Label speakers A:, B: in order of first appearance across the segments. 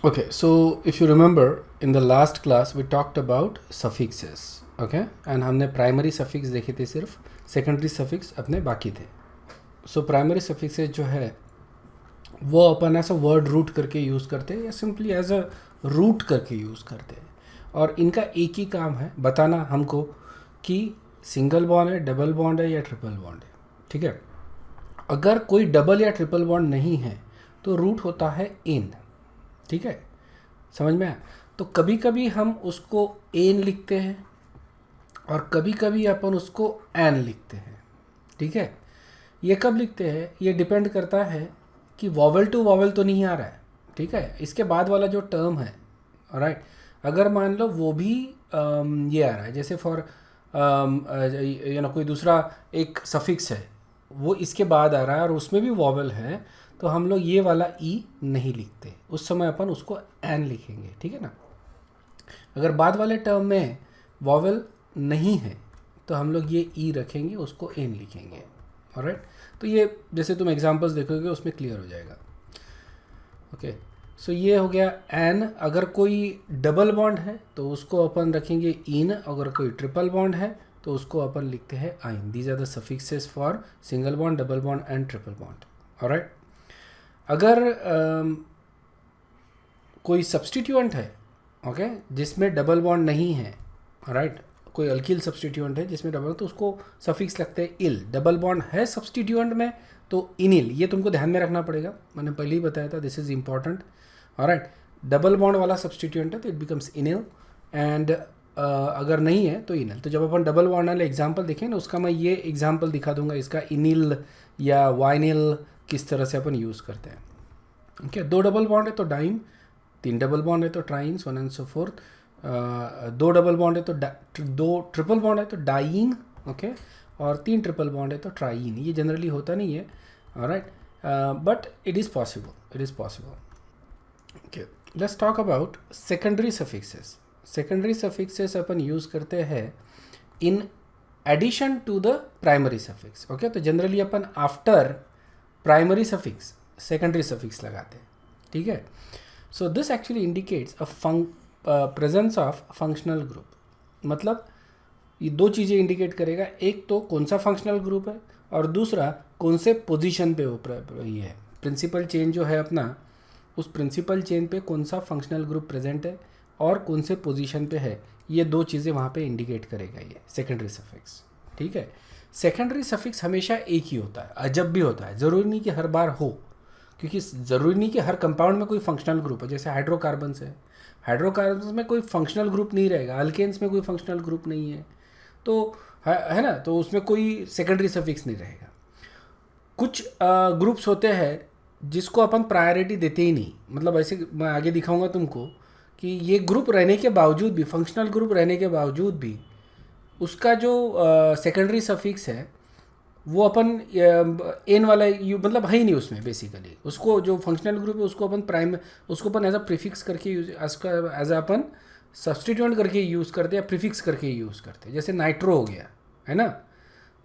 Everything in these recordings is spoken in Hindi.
A: Okay, so if you remember in the last class we talked about suffixes, okay, and हमने प्राइमरी सफिक्स देखे थे, सिर्फ सेकेंडरी सफिक्स अपने बाकी थे. सो प्राइमरी सफिक्सेस जो है वो अपन ऐसा वर्ड रूट करके यूज़ करते हैं या सिंपली एज अ रूट करके यूज़ करते हैं, और इनका एक ही काम है बताना हमको कि सिंगल बॉन्ड है, डबल बॉन्ड है या ट्रिपल बॉन्ड है. ठीक है, अगर कोई डबल या ट्रिपल बॉन्ड नहीं है तो रूट होता है इन. ठीक है, समझ में आया? तो कभी कभी हम उसको एन लिखते हैं और कभी कभी अपन उसको एन लिखते हैं. ठीक है, ये कब लिखते हैं ये डिपेंड करता है कि वॉवेल टू वॉवेल तो नहीं आ रहा है. ठीक है, इसके बाद वाला जो टर्म है, राइट, अगर मान लो वो भी ये आ रहा है, जैसे फॉर कोई दूसरा एक सफिक्स है वो इसके बाद आ रहा है और उसमें भी वॉवेल है, तो हम लोग ये वाला ई नहीं लिखते, उस समय अपन उसको एन लिखेंगे. ठीक है ना. अगर बाद वाले टर्म में वॉवेल नहीं है तो हम लोग ये ई रखेंगे, उसको एन लिखेंगे. ऑलराइट, तो ये जैसे तुम एग्जांपल्स देखोगे उसमें क्लियर हो जाएगा. ओके, सो ये हो गया एन. अगर कोई डबल बॉन्ड है तो उसको अपन रखेंगे इन, अगर कोई ट्रिपल बॉन्ड है तो उसको अपन लिखते हैं आइन. These are the suffixes for single bond, double bond and triple bond. Alright, अगर कोई सब्सटीट्यूएंट है, ओके, जिसमें डबल बॉन्ड नहीं है, राइट, कोई अल्किल सब्सटीट्यूएंट है जिसमें डबल, तो उसको सफिक्स लगते हैं इल. डबल बॉन्ड है सब्सटीट्यूएंट में तो इनिल. ये तुमको ध्यान में रखना पड़ेगा, मैंने पहले ही बताया था, this is important. Alright, double bond वाला सब्सटीट्यूएंट है तो इट बिकम्स इनिल, एंड अगर नहीं है तो इनिल. तो जब अपन डबल बॉन्ड वाले एग्जाम्पल देखें ना, उसका मैं ये एग्जाम्पल दिखा दूंगा, इसका इनिल या वाइनिल किस तरह से अपन यूज़ करते हैं. ओके, दो डबल बॉन्ड है तो डाइन, तीन डबल बॉन्ड है तो triene, so on and so forth. दो डबल बॉन्ड है तो दो ट्रिपल बॉन्ड है तो डाइन, ओके, और तीन ट्रिपल बॉन्ड है तो ट्राइन. ये जनरली होता नहीं है, alright, but it is possible, it is possible. Okay, let's talk about secondary suffixes. Secondary suffixes अपन यूज़ करते हैं in addition to the primary suffix. Okay, तो जनरली अपन after primary suffix secondary suffix लगाते हैं. ठीक है, so this actually indicates a presence of functional group. मतलब ये दो चीज़ें इंडिकेट करेगा, एक तो कौन सा फंक्शनल ग्रुप है और दूसरा कौन से पोजीशन पे वो ये है. प्रिंसिपल चेन जो है अपना, उस प्रिंसिपल चेन पे कौन सा फंक्शनल ग्रुप प्रेजेंट है और कौन से पोजीशन पे है, ये दो चीज़ें वहाँ पे इंडिकेट करेगा ये सेकेंडरी सफिक्स. ठीक है, सेकेंडरी सफिक्स हमेशा एक ही होता है, अजब भी होता है, ज़रूरी नहीं कि हर बार हो, क्योंकि ज़रूरी नहीं कि हर कंपाउंड में कोई फंक्शनल ग्रुप है. जैसे हाइड्रोकार्बन्स है, हाइड्रोकार्बन्स में कोई फंक्शनल ग्रुप नहीं रहेगा, अल्केन्स में कोई फंक्शनल ग्रुप नहीं है, तो है ना, तो उसमें कोई सेकेंडरी सफिक्स नहीं रहेगा. कुछ ग्रुप्स होते हैं जिसको अपन प्रायोरिटी देते ही नहीं, मतलब ऐसे मैं आगे दिखाऊंगा तुमको कि ये ग्रुप रहने के बावजूद भी, फंक्शनल ग्रुप रहने के बावजूद भी, उसका जो सेकेंडरी सफिक्स है वो अपन एन वाला मतलब है ही नहीं उसमें. बेसिकली उसको जो फंक्शनल ग्रुप है उसको अपन उसको अपन एज अ प्रीफिक्स करके यूज, एज अपन सब्सटीट्यूएंट करके यूज़ करते हैं या प्रीफिक्स करके यूज़ करते हैं. जैसे नाइट्रो हो गया, है ना,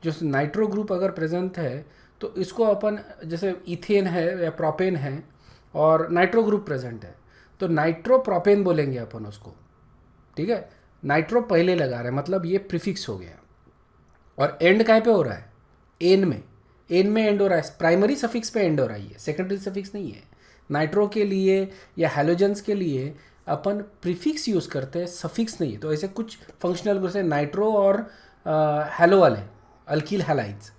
A: जो नाइट्रो ग्रुप अगर प्रेजेंट है तो इसको अपन, जैसे इथेन है या प्रोपेन है और नाइट्रो ग्रुप प्रेजेंट है तो नाइट्रो प्रोपेन बोलेंगे अपन उसको. ठीक है, नाइट्रो पहले लगा रहे हैं मतलब ये प्रीफिक्स हो गया. और एंड कहाँ पे हो रहा है, एन में, एन में एंड हो रहा है, प्राइमरी सफिक्स पे एंड हो रहा है, ये सेकेंडरी सफिक्स नहीं है. नाइट्रो के लिए या हैलोजेंस के लिए अपन प्रीफिक्स यूज़ करते हैं, सफिक्स नहीं है. तो ऐसे कुछ फंक्शनल ग्रुप है नाइट्रो और हैलो वाले अल्किल हैलाइड्स,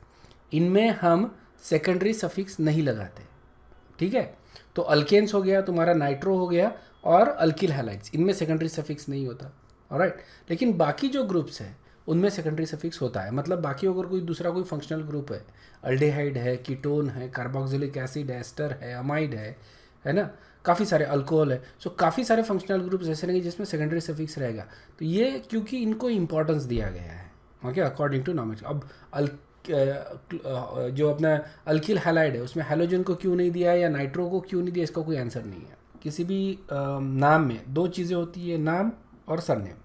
A: इनमें हम सेकेंडरी सफिक्स नहीं लगाते. ठीक है, तो अल्केन्स हो गया तुम्हारा, नाइट्रो हो गया और अल्किल हैलाइड्स, इनमें सेकेंडरी सफिक्स नहीं होता. ऑलराइट, लेकिन बाकी जो ग्रुप्स हैं उनमें सेकेंडरी सफिक्स होता है. मतलब बाकी अगर कोई दूसरा कोई फंक्शनल ग्रुप है, अल्डेहाइड है, कीटोन है, कार्बोक्सिलिक एसिड है, एस्टर है, अमाइड है ना, काफ़ी सारे अल्कोहल है. सो काफ़ी सारे फंक्शनल ग्रुप्स ऐसे रहेंगे जिसमें सेकेंडरी सफिक्स रहेगा. तो ये क्योंकि इनको इंपॉर्टेंस दिया गया है, ओके, अकॉर्डिंग टू नॉमेज. अब जो अपना अल्किल हैलाइड है उसमें हैलोजन को क्यों नहीं दिया या नाइट्रो को क्यों नहीं दिया, इसका कोई आंसर नहीं है. किसी भी नाम में दो चीज़ें होती है, नाम और सरनेम,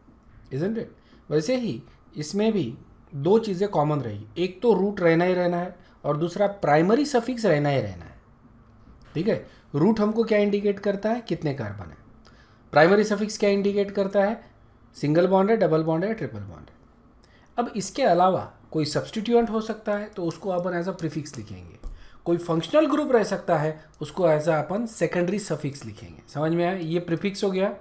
A: इजंट इट. वैसे ही इसमें भी दो चीज़ें कॉमन रहेगी, एक तो रूट रहना ही रहना है और दूसरा प्राइमरी सफिक्स रहना ही रहना है. ठीक है, रूट हमको क्या इंडिकेट करता है, कितने कार्बन है. प्राइमरी सफिक्स क्या इंडिकेट करता है? सिंगल बॉन्ड है, डबल बॉन्ड है, ट्रिपल बॉन्ड है। अब इसके अलावा कोई सब्सटीट्यूएंट हो सकता है तो उसको अपन एज अ प्रीफिक्स लिखेंगे। कोई फंक्शनल ग्रुप रह सकता है, उसको एज अ अपन सेकेंडरी सफिक्स लिखेंगे। समझ में आया? ये प्रीफिक्स हो गया,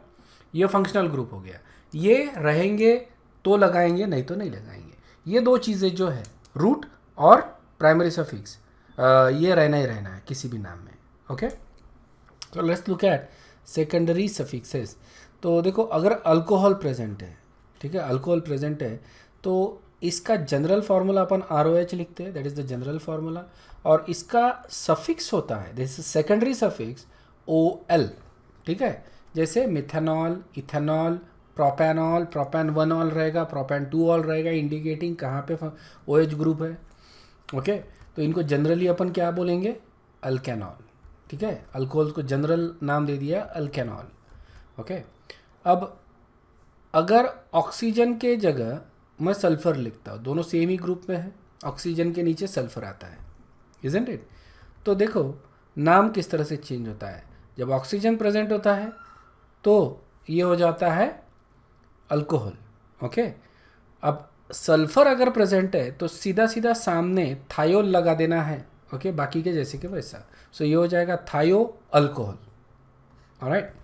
A: ये फंक्शनल ग्रुप हो गया। ये रहेंगे तो लगाएंगे, नहीं तो नहीं लगाएंगे। ये दो चीज़ें जो है रूट और प्राइमरी सफिक्स, ये रहना ही रहना है किसी भी नाम में। ओके, तो let's look at secondary suffixes. तो देखो, अगर अल्कोहल प्रेजेंट है, ठीक है, अल्कोहल प्रेजेंट है, तो इसका जनरल फार्मूला अपन ROH लिखते हैं, that is the general formula. और इसका सफिक्स होता है, this is secondary suffix OL, ठीक है। जैसे methanol, ethanol, propanol, propane 1 all रहेगा, प्रोपेन 2 ऑल रहेगा, इंडिकेटिंग कहाँ पे OH ग्रुप है। ओके, तो इनको जनरली अपन क्या बोलेंगे? अल्केनॉल, ठीक है। अल्कोहल को जनरल नाम दे दिया अल्केनॉल। ओके, अब अगर ऑक्सीजन के जगह मैं सल्फर लिखता हूँ, दोनों सेम ही ग्रुप में है, ऑक्सीजन के नीचे सल्फर आता है, इजंट इट? तो देखो नाम किस तरह से चेंज होता है। जब ऑक्सीजन प्रेजेंट होता है तो ये हो जाता है अल्कोहल। ओके, अब सल्फर अगर प्रेजेंट है तो सीधा सीधा सामने थायोल लगा देना है। ओके, बाकी के जैसे कि वैसा। सो ये हो जाएगा थायो अल्कोहल। ऑलराइट,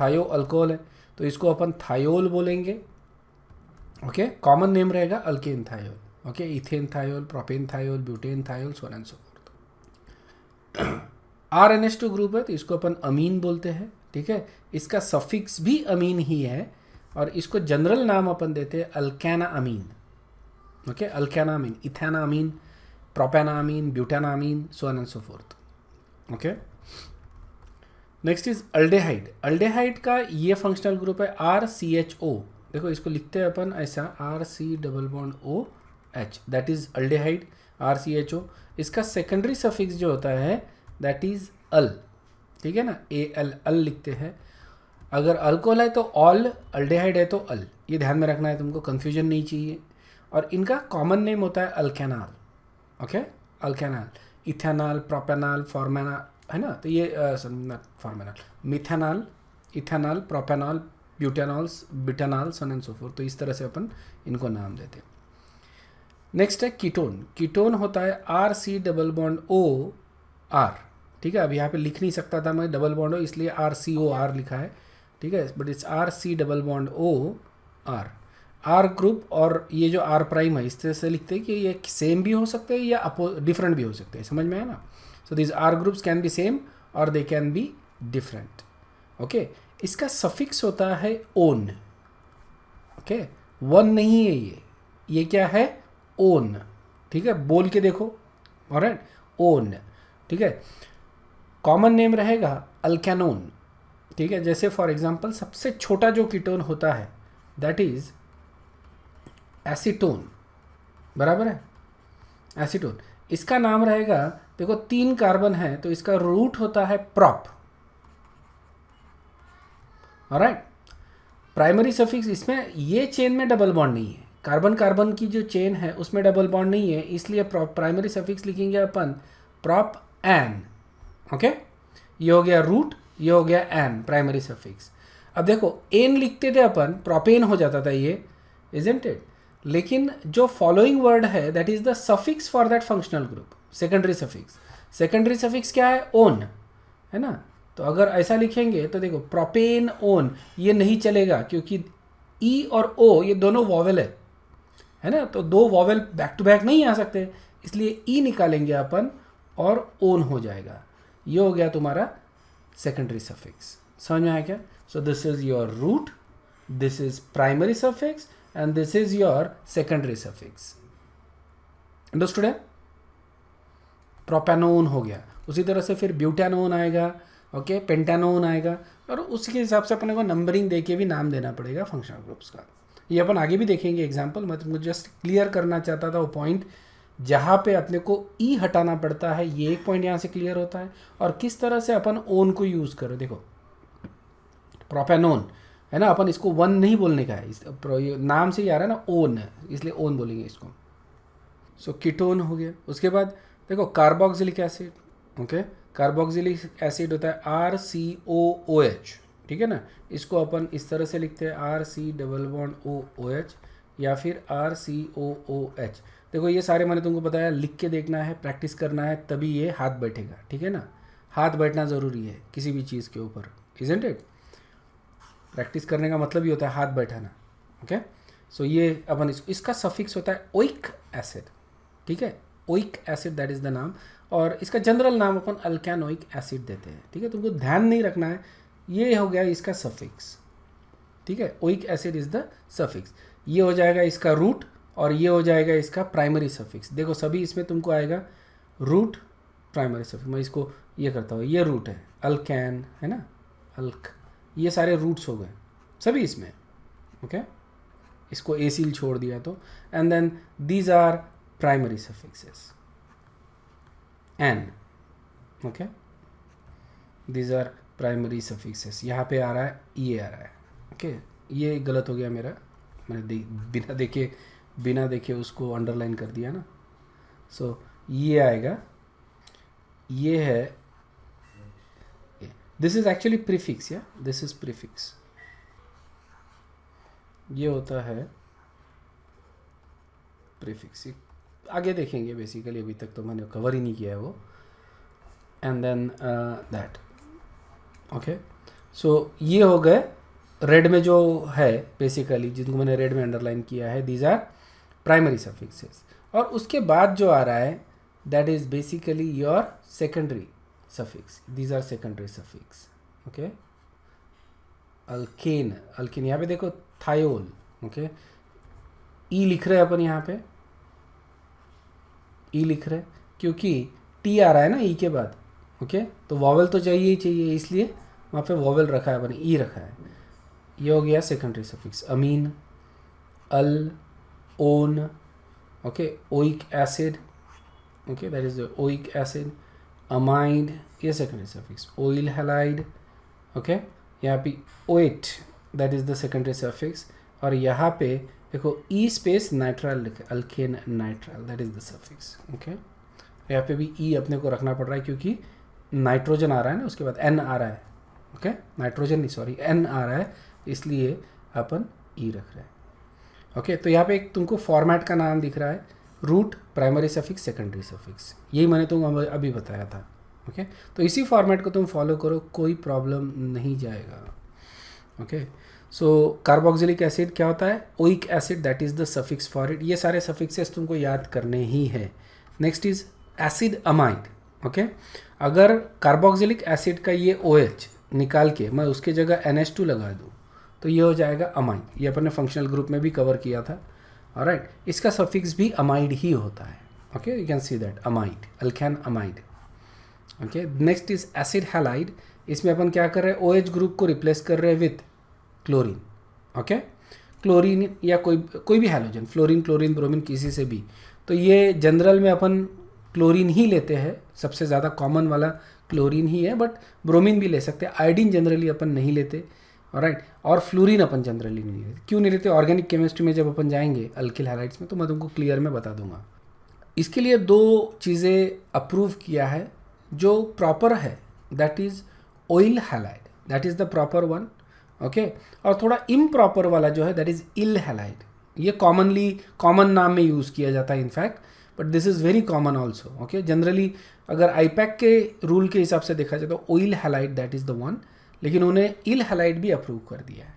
A: थायो अल्कोहल है तो इसको अपन थायोल बोलेंगे। ओके, कॉमन नेम रहेगा alkane thiol. Okay, ethane thiol, propane thiol, butane thiol, so on and so fourth. RNH2 group है तो इसको अपन अमीन बोलते हैं, ठीक है। इसका सफिक्स भी अमीन ही है और इसको जनरल नाम अपन देते हैं alkanamine. Okay, alkanamine, ethanamine, propanamine, butanamine, so on and so forth. Okay, next is aldehyde. Aldehyde का ये फंक्शनल ग्रुप है RCHO। देखो इसको लिखते हैं अपन ऐसा RC+OH, that is aldehyde, RCHO। इसका सेकेंडरी सफिक्स जो होता है दैट इज अल, ठीक है ना, AL, अल लिखते हैं। अगर अल्कोहल है तो ऑल, अल्डेहाइड है तो अल, ये ध्यान में रखना है तुमको, कंफ्यूजन नहीं चाहिए। और इनका कॉमन नेम होता है alkanal. Okay, alkanal, ethanol, propanol, formanol, है ना। तो ये formanol, methanol, ethanol, propanol, butanols, butanol, so on and so forth. तो इस तरह से अपन इनको नाम देते हैं। नेक्स्ट है कीटोन। कीटोन होता है RC+OR, ठीक है। अब यहाँ पे लिख नहीं सकता था मैं डबल बॉन्ड हो, इसलिए RCOR लिखा है, ठीक है, but it's RC+OR। R group और ये जो R प्राइम है इस तरह से लिखते हैं कि ये सेम भी हो सकते हैं या डिफरेंट भी हो सकते हैं। समझ में आया ना? So this R groups can be same और they can be different. Okay, इसका सफिक्स होता है ओन। ओके, वन नहीं है ये क्या है? ओन, ठीक है, बोल के देखो। ऑलराइट, ओन, ठीक है। कॉमन नेम रहेगा अल्केनोन, ठीक है। जैसे फॉर एग्जांपल सबसे छोटा जो कीटोन होता है दैट इज एसीटोन, बराबर है, एसीटोन। इसका नाम रहेगा, देखो 3 कार्बन है तो इसका रूट होता है प्रॉप। ऑलराइट, प्राइमरी सफिक्स, इसमें ये चेन में डबल बॉन्ड नहीं है, कार्बन कार्बन की जो चेन है उसमें डबल बॉन्ड नहीं है, इसलिए प्राइमरी सफिक्स लिखेंगे अपन प्रॉप एन। ओके, ये हो गया रूट, ये हो गया एन, प्राइमरी सफिक्स। अब देखो एन लिखते थे अपन, प्रोपेन हो जाता था ये, इजंट इट? लेकिन जो फॉलोइंग वर्ड है that is the suffix for that functional group, secondary suffix. Secondary suffix क्या है? ओन, है ना। तो अगर ऐसा लिखेंगे तो देखो प्रोपेन ओन, ये नहीं चलेगा क्योंकि ई और ओ ये दोनों वॉवेल है ना, तो 2 वॉवेल बैक टू बैक नहीं आ सकते, इसलिए ई निकालेंगे अपन और ओन हो जाएगा। ये हो गया तुम्हारा सेकेंडरी सफिक्स। समझ में आया क्या? So this is your root, this is primary suffix and this is your secondary suffix. Understood है? प्रोपेनोन हो गया, उसी तरह से फिर ब्यूटेनोन आएगा, ओके, पेंटानोन आएगा, और उसके हिसाब से अपने को नंबरिंग देके भी नाम देना पड़ेगा फंक्शनल ग्रुप्स का। ये अपन आगे भी देखेंगे एग्जाम्पल, मैं तुमको जस्ट क्लियर करना चाहता था वो पॉइंट जहाँ पे अपने को ई हटाना पड़ता है, ये एक पॉइंट यहाँ से क्लियर होता है। और किस तरह से अपन ओन को यूज़ करें, देखो प्रोपेनोन है ना, अपन इसको वन नहीं बोलने का है, इस नाम से ही आ रहा है ना ओन, इसलिए ओन बोलेंगे इसको। सो कीटोन हो गया। उसके बाद देखो carboxylic acid, okay, carboxylic acid होता है RCOOH, ठीक है ना। इसको अपन इस तरह से लिखते हैं R C double bond O O H या फिर आर सी ओ ओ एच। देखो ये सारे मैंने तुमको बताया, लिख के देखना है, प्रैक्टिस करना है, तभी ये हाथ बैठेगा, ठीक है ना। हाथ बैठना ज़रूरी है किसी भी चीज़ के ऊपर, इजंट इट। प्रैक्टिस करने का मतलब ही होता है हाथ बैठाना। ओके सो ये अपन इसका सफिक्स होता है ओइक एसिड, ठीक है। Oic acid that is the नाम, और इसका जनरल नाम अपन अल्कैनोइक एसिड देते हैं, ठीक है। तुमको ध्यान नहीं रखना है, ये हो गया इसका सफिक्स, ठीक है। Oic acid is the suffix, ये हो जाएगा इसका रूट और ये हो जाएगा इसका प्राइमरी सफिक्स। देखो सभी इसमें तुमको आएगा रूट प्राइमरी सफिक्स। मैं इसको ये करता हूँ, ये रूट है, अल्कैन है ना, अल्क, ये सारे रूट्स हो गए सभी इसमें, ओके। इसको एसिल छोड़ दिया तो, and then these are primary suffixes ane, okay, these are primary suffixes. यहाँ पे आ रहा है, ये आ रहा है, ओके। ये गलत हो गया मेरा, मैंने बिना देखे उसको अंडरलाइन कर दिया ना। सो ये आएगा, ये है, दिस इज एक्चुअली प्रीफिक्स, या दिस इज प्रीफिक्स, ये होता है प्रीफिक्स। आगे देखेंगे, बेसिकली अभी तक तो मैंने कवर ही नहीं किया है वो। And then that, okay. So ये हो गए रेड में जो है, बेसिकली जिनको मैंने रेड में अंडरलाइन किया है, दीज आर प्राइमरी सफिक्सेस। और उसके बाद जो आ रहा है that is basically your secondary suffix, these are secondary suffix, okay. Alkane, alkane, यहाँ पे देखो थायोल, ओके। ई लिख रहे हैं अपन, यहाँ पे ई लिख रहे हैं क्योंकि टी आ रहा है ना ई के बाद, ओके। तो वॉवेल तो चाहिए ही चाहिए, इसलिए वहाँ पे वॉवेल रखा है अपन, ई रखा है। ये हो गया secondary suffix, amine, al, one, okay, oic acid, okay, that is the oic acid, amide, ये secondary suffix, oyl halide, okay. यहाँ पे oate, that is the secondary suffix, और यहाँ पे देखो ई स्पेस नाइट्राइल लिखे, alkane nitrile, that is the suffix, okay. यहाँ पे भी ई अपने को रखना पड़ रहा है क्योंकि नाइट्रोजन आ रहा है ना, उसके बाद एन आ रहा है, ओके। नाइट्रोजन नहीं, सॉरी, एन आ रहा है, इसलिए अपन ई रख रहे हैं, ओके। तो यहाँ पे एक तुमको फॉर्मेट का नाम दिख रहा है, root, primary suffix, secondary suffix, यही मैंने तुमको अभी बताया था, ओके। तो इसी फॉर्मेट को तुम फॉलो करो, कोई प्रॉब्लम नहीं जाएगा, ओके। सो कार्बोक्सिलिक एसिड क्या होता है, oic acid, that is the suffix for it. ये सारे सफिक्सेस तुमको याद करने ही है। Next is acid amide, okay. अगर कार्बोक्सिलिक एसिड का ये OH निकाल के मैं उसके जगह NH2 लगा दूँ तो ये हो जाएगा अमाइड। ये अपन ने फंक्शनल ग्रुप में भी कवर किया था, ऑलराइट। इसका सफिक्स भी अमाइड ही होता है, okay. You can see that, amide, alkane amide, okay. Next is acid halide. इसमें अपन क्या कर रहे हैं, OH ग्रुप को रिप्लेस कर रहे हैं विथ क्लोरीन, ओके। क्लोरीन या कोई भी हैलोजन, फ्लोरीन, क्लोरीन, ब्रोमीन, किसी से भी। तो ये जनरल में अपन क्लोरीन ही लेते हैं, सबसे ज़्यादा कॉमन वाला क्लोरीन ही है, बट ब्रोमीन भी ले सकते हैं। आयोडीन जनरली अपन नहीं लेते, ऑलराइट। और फ्लोरीन अपन जनरली नहीं लेते। क्यों नहीं लेते, ऑर्गेनिक केमिस्ट्री में जब अपन जाएंगे अल्किल हैलाइड्स में तो मैं तुमको क्लियर में बता दूंगा। इसके लिए दो चीज़ें अप्रूव किया है जो प्रॉपर है, that is oil halide, that is the proper one, okay. और थोड़ा इम्प्रॉपर वाला जो है दैट इज़ इल हैलाइड। ये कॉमन नाम में यूज़ किया जाता है in fact, but this is very common also, okay. Generally अगर आईपैक के रूल के हिसाब से देखा जाए तो oil halide that is the one, लेकिन उन्हें इल हैलाइड भी अप्रूव कर दिया है।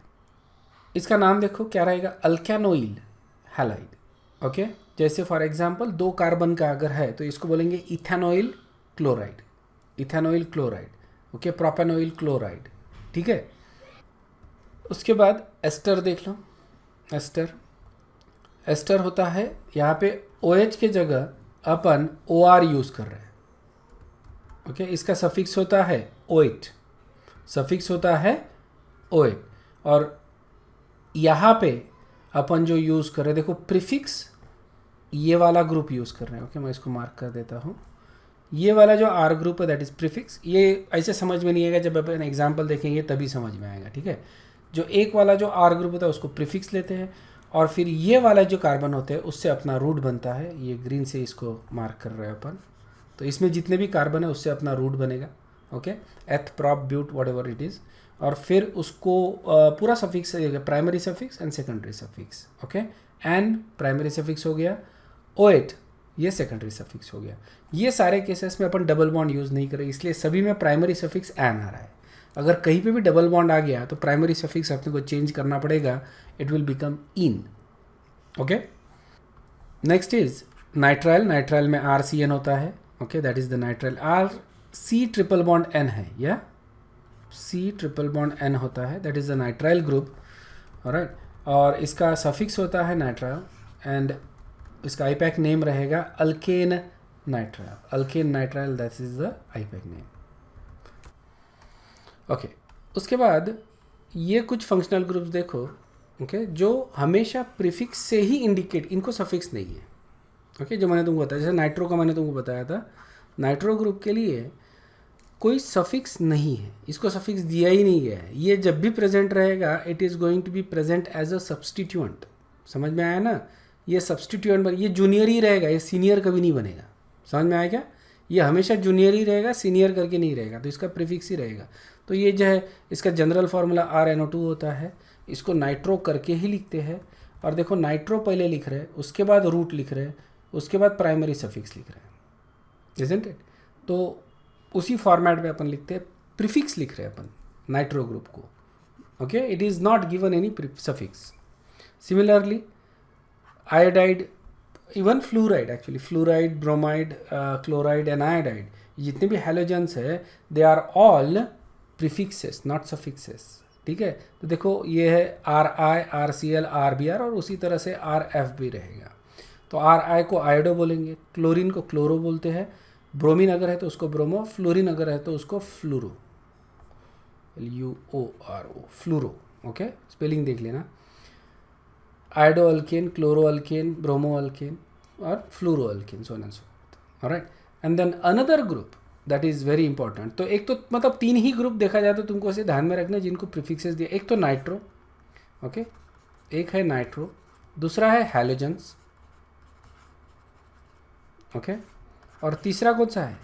A: इसका नाम देखो क्या रहेगा, अल्कैनोइल हैलाइड, ओके। जैसे फॉर एग्जांपल 2 कार्बन का अगर है तो इसको बोलेंगे ethanoyl chloride, ethanoyl chloride, okay. Propanoyl chloride, ठीक है। उसके बाद एस्टर देख लो, एस्टर होता है, यहाँ पे OH के जगह अपन OR यूज़ कर रहे हैं, ओके। इसका सफिक्स होता है OH, सफिक्स होता है OH। और यहाँ पे अपन जो यूज़ कर रहे हैं, देखो प्रीफिक्स ये वाला ग्रुप यूज़ कर रहे हैं, ओके। मैं इसको मार्क कर देता हूँ। ये वाला जो R ग्रुप है दैट इज़ प्रीफिक्स। ये ऐसे समझ में नहीं आएगा, जब अपन एग्जाम्पल देखेंगे तभी समझ में आएगा, ठीक है। जो एक वाला जो R ग्रुप होता है उसको प्रीफिक्स लेते हैं, और फिर ये वाला जो कार्बन होते हैं उससे अपना रूट बनता है। ये ग्रीन से इसको मार्क कर रहे हैं अपन। तो इसमें जितने भी कार्बन है उससे अपना रूट बनेगा, okay. Eth, prop, but, whatever it is, और फिर उसको पूरा suffix primary suffix and secondary suffix, okay. Ane primary suffix हो गया, OH ये सेकेंडरी सफिक्स हो गया। ये सारे केसेस में अपन डबल बॉन्ड यूज़ नहीं करें, इसलिए सभी में प्राइमरी सफिक्स एन आ रहा है। अगर कहीं पे भी डबल बॉन्ड आ गया तो प्राइमरी सफिक्स अपने को चेंज करना पड़ेगा, it will become in, okay. Next is nitrile. Nitrile में RCN होता है, okay, that is the nitrile. C triple bond N है, या C ट्रिपल बॉन्ड N होता है, that is the nitrile group, alright. और इसका सफिक्स होता है नाइट्राइल एंड इसका आईपैक नेम रहेगा alkane nitrile. Alkane nitrile, that is the IUPAC name, okay. उसके बाद ये कुछ फंक्शनल ग्रुप्स देखो, ओके, जो हमेशा प्रीफिक्स से ही इंडिकेट, इनको सफिक्स नहीं है, ओके, जो मैंने तुमको बताया। जैसे नाइट्रो का मैंने तुमको बताया था, नाइट्रो ग्रुप के लिए कोई सफिक्स नहीं है, इसको सफिक्स दिया ही नहीं गया है। ये जब भी प्रेजेंट रहेगा it is going to be present as a substituent. समझ में आया ना? ये सब्सटीट्यूएंट, ये जूनियर ही रहेगा, ये सीनियर कभी नहीं बनेगा। समझ में आया क्या? ये हमेशा जूनियर ही रहेगा, सीनियर करके नहीं रहेगा, तो इसका प्रीफिक्स ही रहेगा। तो ये जो है इसका जनरल फार्मूला RNO2 होता है, इसको नाइट्रो करके ही लिखते हैं। और देखो नाइट्रो पहले लिख रहे हैं, उसके बाद रूट लिख रहे हैं, उसके बाद प्राइमरी सफिक्स लिख रहे हैं, इजंट इट? तो उसी फॉर्मेट में अपन लिखते हैं, प्रीफिक्स लिख रहे हैं अपन नाइट्रो ग्रुप को, okay. It is not given any suffix. Similarly iodide, even fluoride, actually fluoride, bromide, chloride and iodide, जितने भी हैलोजेंस है they are all prefixes not suffixes, ठीक है। तो देखो ये है RI, RCl, RBr और उसी तरह से RF भी रहेगा। तो RI को आयोडो बोलेंगे, क्लोरीन को क्लोरो बोलते हैं, ब्रोमीन अगर है तो उसको ब्रोमो, फ्लोरीन अगर है तो उसको fluoro, LUORO, fluoro, okay. Spelling देख लेना, iodo alkane, chloro alkane, bromo alkane और fluoro alkane, so and so forth, alright. And then another group that is very important. तो एक तो मतलब 3 ही ग्रुप देखा जाए तो तुमको ऐसे ध्यान में रखना जिनको प्रीफिक्सेस दिए। एक तो नाइट्रो, ओके, एक है नाइट्रो, दूसरा है हैलोजेंस, ओके, और तीसरा कौन सा है?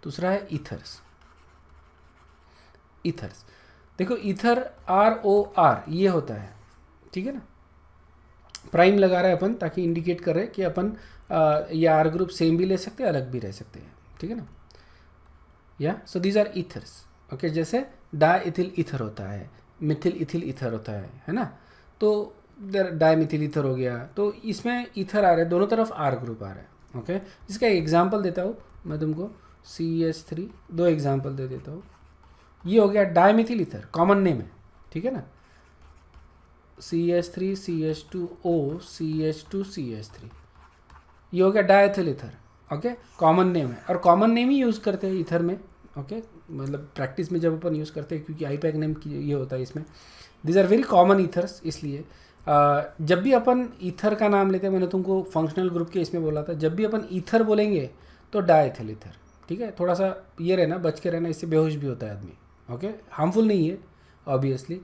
A: दूसरा है ईथर्स। ईथर्स देखो, ईथर ROR ये होता है, ठीक है ना। प्राइम लगा रहे हैं अपन ताकि इंडिकेट कर रहे कि अपन ये R ग्रुप सेम भी ले सकते हैं, अलग भी रह सकते हैं, ठीक है ना। या so these are ethers, okay. जैसे डाइथिल ईथर होता है, मिथिल इथिल ईथर होता है ना। तो डाइमिथिल ईथर हो गया, तो इसमें ईथर आ रहे हैं, दोनों तरफ R ग्रुप आ रहा है, ओके। इसका एग्जाम्पल देता हूँ मैं तुमको, CH3, 2 एग्जाम्पल दे देता हूँ। ये हो गया डाइमिथिल ईथर, कॉमन नेम है, ठीक है ना। CH3 CH2O CH2 CH3, ये हो गया diethyl ether, okay, common name है। और कॉमन नेम ही यूज़ करते हैं ईथर में, ओके, मतलब प्रैक्टिस में जब अपन यूज़ करते हैं, क्योंकि आईपैक नेम ये होता है इसमें। These are very common ethers, इसलिए जब भी अपन ईथर का नाम लेते हैं, मैंने तुमको फंक्शनल ग्रुप के इसमें बोला था, जब भी अपन ईथर बोलेंगे तो डाइथिल ईथर, ठीक है। थोड़ा सा ये रहना, बच के रहना, इससे बेहोश भी होता है आदमी, ओके। हार्मफुल नहीं है ऑब्वियसली,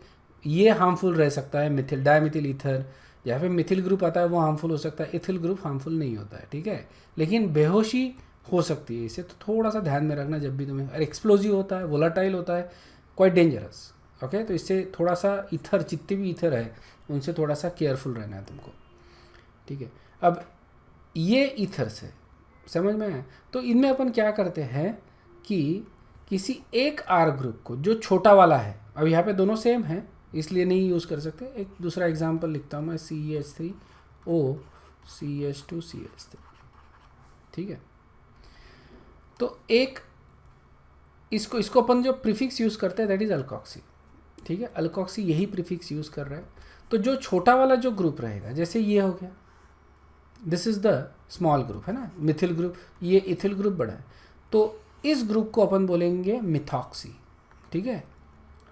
A: ये हार्मफुल रह सकता है मिथिल, डाइमिथिल ईथर, जहाँ पे मिथिल ग्रुप आता है वो हार्मफुल हो सकता है, इथिल ग्रुप हार्मफुल नहीं होता है, ठीक है। लेकिन बेहोशी हो सकती है इससे, तो थोड़ा सा ध्यान में रखना जब भी तुम्हें। और एक्सप्लोजिव होता है, वोलाटाइल होता है, क्वाइट डेंजरस, ओके। तो इससे थोड़ा सा ईथर, जितने भी ईथर है उनसे थोड़ा सा केयरफुल रहना है तुमको, ठीक है। अब ये ईथर्स है, समझ में है? तो इनमें अपन क्या करते हैं कि किसी एक R ग्रुप को जो छोटा वाला है, अब यहाँ पे दोनों सेम है इसलिए नहीं यूज़ कर सकते। एक दूसरा एग्जांपल लिखता हूँ मैं, CH3O CH2 CH3, ठीक है। तो एक इसको अपन जो प्रीफिक्स यूज़ करते हैं दैट इज़ अल्कोक्सी, ठीक है। अल्कोक्सी यही प्रीफिक्स यूज़ कर रहा है। तो जो छोटा वाला जो ग्रुप रहेगा, जैसे ये हो गया, this is the small group, है ना, मिथिल ग्रुप, ये इथिल ग्रुप बड़ा है, तो इस ग्रुप को अपन बोलेंगे मिथॉक्सी, ठीक है।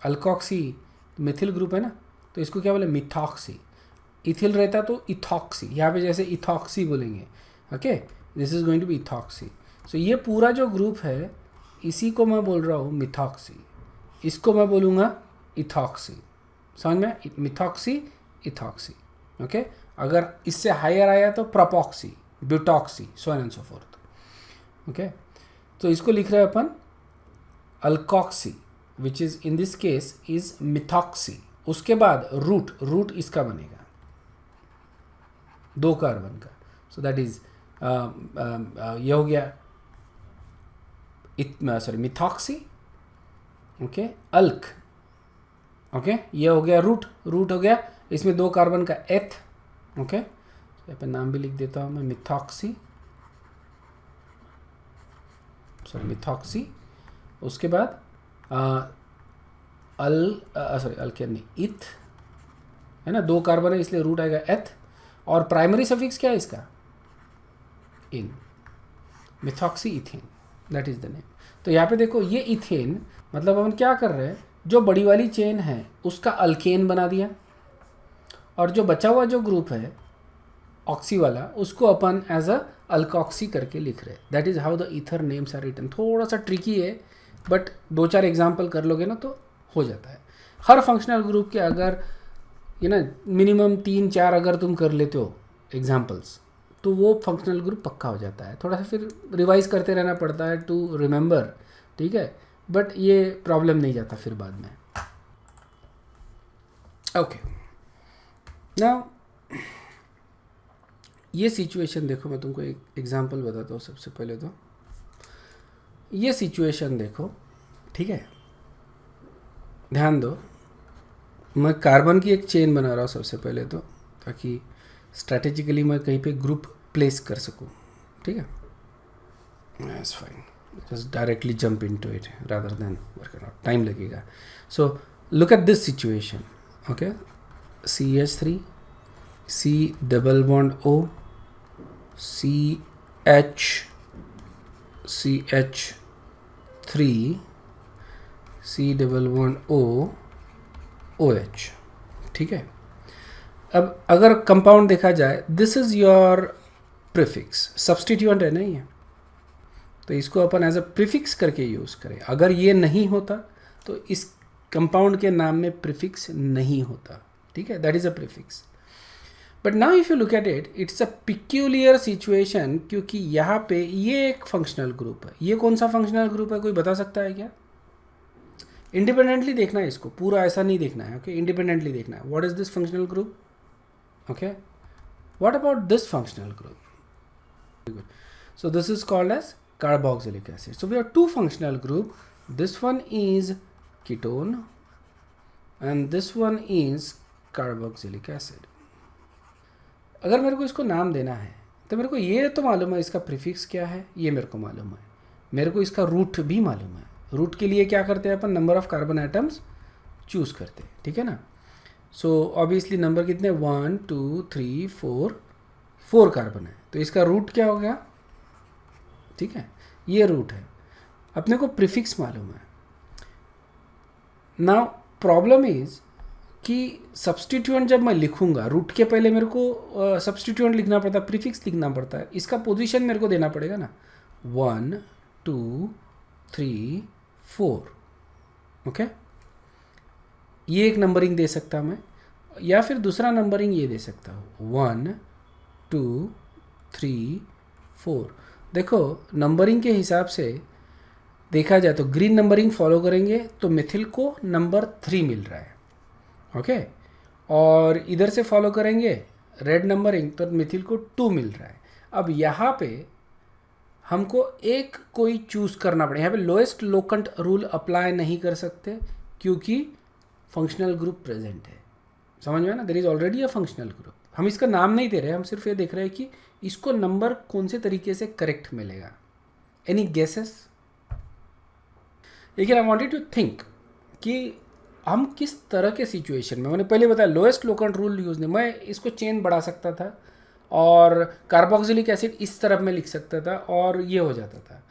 A: अल्कोक्सी मिथिल ग्रुप है ना, तो इसको क्या बोले, मिथॉक्सी। इथिल रहता तो इथॉक्सी, यहाँ पे जैसे इथॉक्सी बोलेंगे, okay, this is going to be ethoxy. So ये पूरा जो ग्रुप है इसी को मैं बोल रहा हूँ मिथॉक्सी, इसको मैं बोलूँगा इथॉक्सी, समझ में? Methoxy, ethoxy, okay. अगर इससे हायर आया तो propoxy, butoxy, so and so forth, okay. तो इसको लिख रहे हैं अपन alkoxy, which is in this case is methoxy. उसके बाद रूट इसका बनेगा 2 कार्बन का, सो दैट इज ये हो गया मिथॉक्सी, ओके, अल्क, ओके, ये हो गया रूट हो गया, इसमें 2 कार्बन का एथ, ओके, यहाँ पे नाम भी लिख देता हूँ मैं, मिथॉक्सी, मिथॉक्सी। उसके बाद अल्केन नहीं, इथ है ना, 2 कार्बन है इसलिए रूट आएगा एथ, और प्राइमरी सफिक्स क्या है इसका, in, methoxy ethane, that is the name. तो यहाँ पे देखो ये इथेन, मतलब हम क्या कर रहे हैं, जो बड़ी वाली चेन है उसका अल्केन बना दिया, और जो बचा हुआ जो ग्रुप है ऑक्सी वाला, उसको अपन एज अ अल्कॉक्सी करके लिख रहे हैं। That is how the ether names are written. थोड़ा सा ट्रिकी है, बट 2-4 एग्जाम्पल कर लोगे ना तो हो जाता है। हर फंक्शनल ग्रुप के अगर ये ना मिनिमम 3-4 अगर तुम कर लेते हो एग्जाम्पल्स, तो वो फंक्शनल ग्रुप पक्का हो जाता है। थोड़ा सा फिर रिवाइज करते रहना पड़ता है टू रिमेंबर, ठीक है, बट ये प्रॉब्लम नहीं जाता फिर बाद में। ओके, नाउ ये सिचुएशन देखो, मैं तुमको एक एग्जांपल बताता हूँ। सबसे पहले तो ये सिचुएशन देखो, ठीक है, ध्यान दो, मैं कार्बन की एक चेन बना रहा हूँ सबसे पहले तो, ताकि स्ट्रैटेजिकली मैं कहीं पे ग्रुप प्लेस कर सकूँ, ठीक है, that's fine, just directly jump into it rather than working out, time लगेगा। so look at this situation, okay, CH3 C double bond O CH3 C double bond O OH, ठीक है। अब अगर कंपाउंड देखा जाए, this is your prefix, substituent है ना ये, तो इसको अपन एज अ प्रीफिक्स करके यूज करें। अगर ये नहीं होता तो इस कंपाउंड के नाम में प्रीफिक्स नहीं होता, ठीक है, that is a prefix. But now if you look at it, it's a peculiar situation, क्योंकि यहाँ पे ये एक फंक्शनल ग्रुप है। ये कौन सा फंक्शनल ग्रुप है, कोई बता सकता है क्या? इंडिपेंडेंटली देखना है इसको, पूरा ऐसा नहीं देखना है, ओके, इंडिपेंडेंटली देखना है। What is this functional group, okay, what about this functional group? So this is called as carboxylic acid. So we have 2 functional group. This one is ketone and this one is carboxylic acid. अगर मेरे को इसको नाम देना है तो मेरे को ये तो मालूम है इसका प्रीफिक्स क्या है, ये मेरे को मालूम है, मेरे को इसका रूट भी मालूम है। रूट के लिए क्या करते हैं अपन, number of carbon atoms choose करते हैं, ठीक है ना। सो ऑब्वियसली नंबर कितने, 1 2 3 4 कार्बन है, तो इसका रूट क्या हो गया, ठीक है, ये रूट है। अपने को प्रीफिक्स मालूम है। नाउ प्रॉब्लम इज कि सब्स्टिट्यूएंट जब मैं लिखूंगा, रूट के पहले मेरे को सब्स्टिट्यूएंट लिखना पड़ता है, प्रीफिक्स लिखना पड़ता है, इसका पोजीशन मेरे को देना पड़ेगा ना, 1 2 3 4, ओके। ये एक नंबरिंग दे सकता मैं, या फिर दूसरा नंबरिंग ये दे सकता हूँ, 1 2 3 4। देखो नंबरिंग के हिसाब से देखा जाए तो ग्रीन नंबरिंग फॉलो करेंगे तो मिथिल को नंबर 3 मिल रहा है, ओके, और इधर से फॉलो करेंगे रेड नंबरिंग तो मिथिल को 2 मिल रहा है। अब यहाँ पे हमको एक कोई चूज करना पड़ेगा। यहाँ पे लोएस्ट लोकेंट रूल अप्लाई नहीं कर सकते क्योंकि फंक्शनल ग्रुप प्रेजेंट है, समझ में ना, there is already a functional group. हम इसका नाम नहीं दे रहे, हम सिर्फ ये देख रहे हैं कि इसको नंबर कौन से तरीके से करेक्ट मिलेगा। Any guesses? लेकिन आई वांटेड टू थिंक कि हम किस तरह के सिचुएशन में, मैंने पहले बताया लोएस्ट लोकेंट रूल यूज नहीं, मैं इसको चेन बढ़ा सकता था और कार्बोक्सिलिक एसिड इस तरफ में लिख सकता था और ये हो जाता था।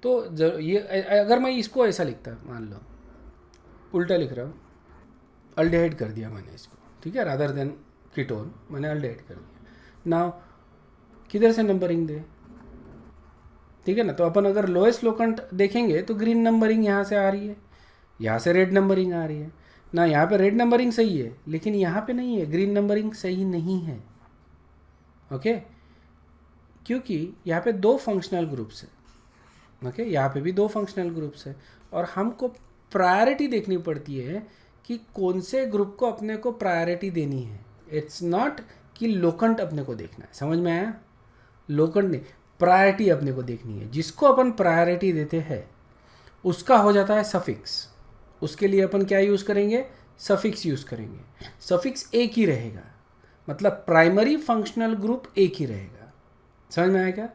A: तो ये अगर मैं इसको ऐसा लिखता, मान लो उल्टा लिख रहा हूँ, अल्डेहाइड कर दिया मैंने इसको, ठीक है, रादर देन कीटोन मैंने अल्डेहाइड कर दिया। नाउ किधर से नंबरिंग दे, ठीक है ना। तो अपन अगर लोएस्ट लोकेंट देखेंगे तो ग्रीन नंबरिंग यहाँ से आ रही है, यहाँ से रेड नंबरिंग आ रही है ना। यहाँ पे रेड नंबरिंग सही है लेकिन यहाँ पे नहीं है, ग्रीन नंबरिंग सही नहीं है, ओके, क्योंकि यहाँ पे 2 फंक्शनल ग्रुप्स है, ओके, यहाँ पे भी 2 फंक्शनल ग्रुप्स है और हमको प्रायोरिटी देखनी पड़ती है कि कौन से ग्रुप को अपने को प्रायोरिटी देनी है। इट्स नॉट कि लोकेंट अपने को देखना है, समझ में आया? लोकेंट नहीं, प्रायोरिटी अपने को देखनी है। जिसको अपन प्रायोरिटी देते हैं उसका हो जाता है सफिक्स। उसके लिए अपन क्या यूज़ करेंगे? सफिक्स यूज़ करेंगे। सफिक्स एक ही रहेगा, मतलब प्राइमरी फंक्शनल ग्रुप एक ही रहेगा। समझ में आया क्या?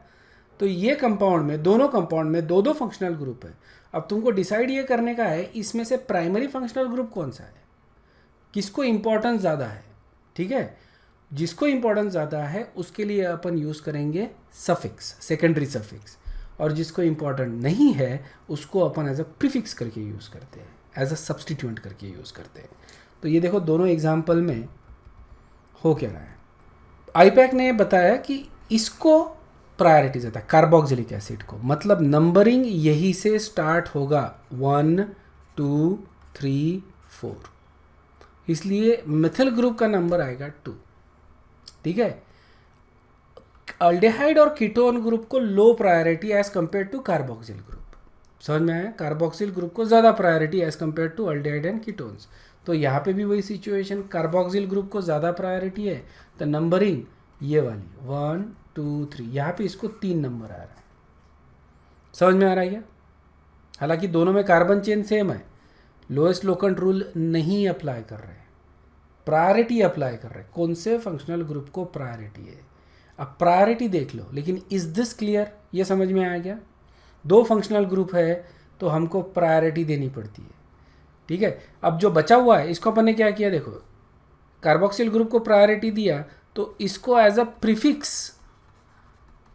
A: तो ये कंपाउंड में, दोनों कंपाउंड में दो दो फंक्शनल ग्रुप है। अब तुमको डिसाइड ये करने का है इसमें से प्राइमरी फंक्शनल ग्रुप कौन सा है, किसको इंपॉर्टेंस ज़्यादा है। ठीक है, जिसको इंपॉर्टेंस ज़्यादा है उसके लिए अपन यूज़ करेंगे सफिक्स, सेकेंडरी सफिक्स, और जिसको इंपॉर्टेंट नहीं है उसको अपन एज अ प्रीफिक्स करके यूज़ करते हैं, एज अ सब्सटीट्यूएंट करके यूज़ करते हैं। तो ये देखो दोनों एग्जाम्पल में हो क्या रहा है। आईपैक ने बताया कि इसको प्रायोरिटी देता है कार्बोक्सिलिक एसिड को, मतलब नंबरिंग यही से स्टार्ट होगा 1 2 3 4, इसलिए मिथिल ग्रुप का नंबर आएगा 2। ठीक है, अल्डेहाइड और कीटोन ग्रुप को low priority as compared to carboxyl group. समझ में आया? कार्बोक्सिल ग्रुप को ज़्यादा priority as compared to aldehyde and ketones. तो यहाँ पे भी वही सिचुएशन, कार्बोक्सिल ग्रुप को ज़्यादा प्रायोरिटी है तो नंबरिंग ये वाली 1 2 3, यहाँ पे इसको 3 नंबर आ रहा है। समझ में आ रहा है क्या? हालांकि दोनों में कार्बन चेन सेम है, लोएस्ट लोकेंट रूल नहीं अप्लाई कर रहे, प्रायोरिटी अप्लाई कर रहे। कौन से फंक्शनल ग्रुप को प्रायोरिटी है, अब प्रायोरिटी देख लो। लेकिन इज दिस क्लियर? ये समझ में आ गया? दो फंक्शनल ग्रुप है तो हमको प्रायोरिटी देनी पड़ती है। ठीक है, अब जो बचा हुआ है इसको अपन ने क्या किया, देखो कार्बोक्सिल ग्रुप को प्रायोरिटी दिया तो इसको एज अ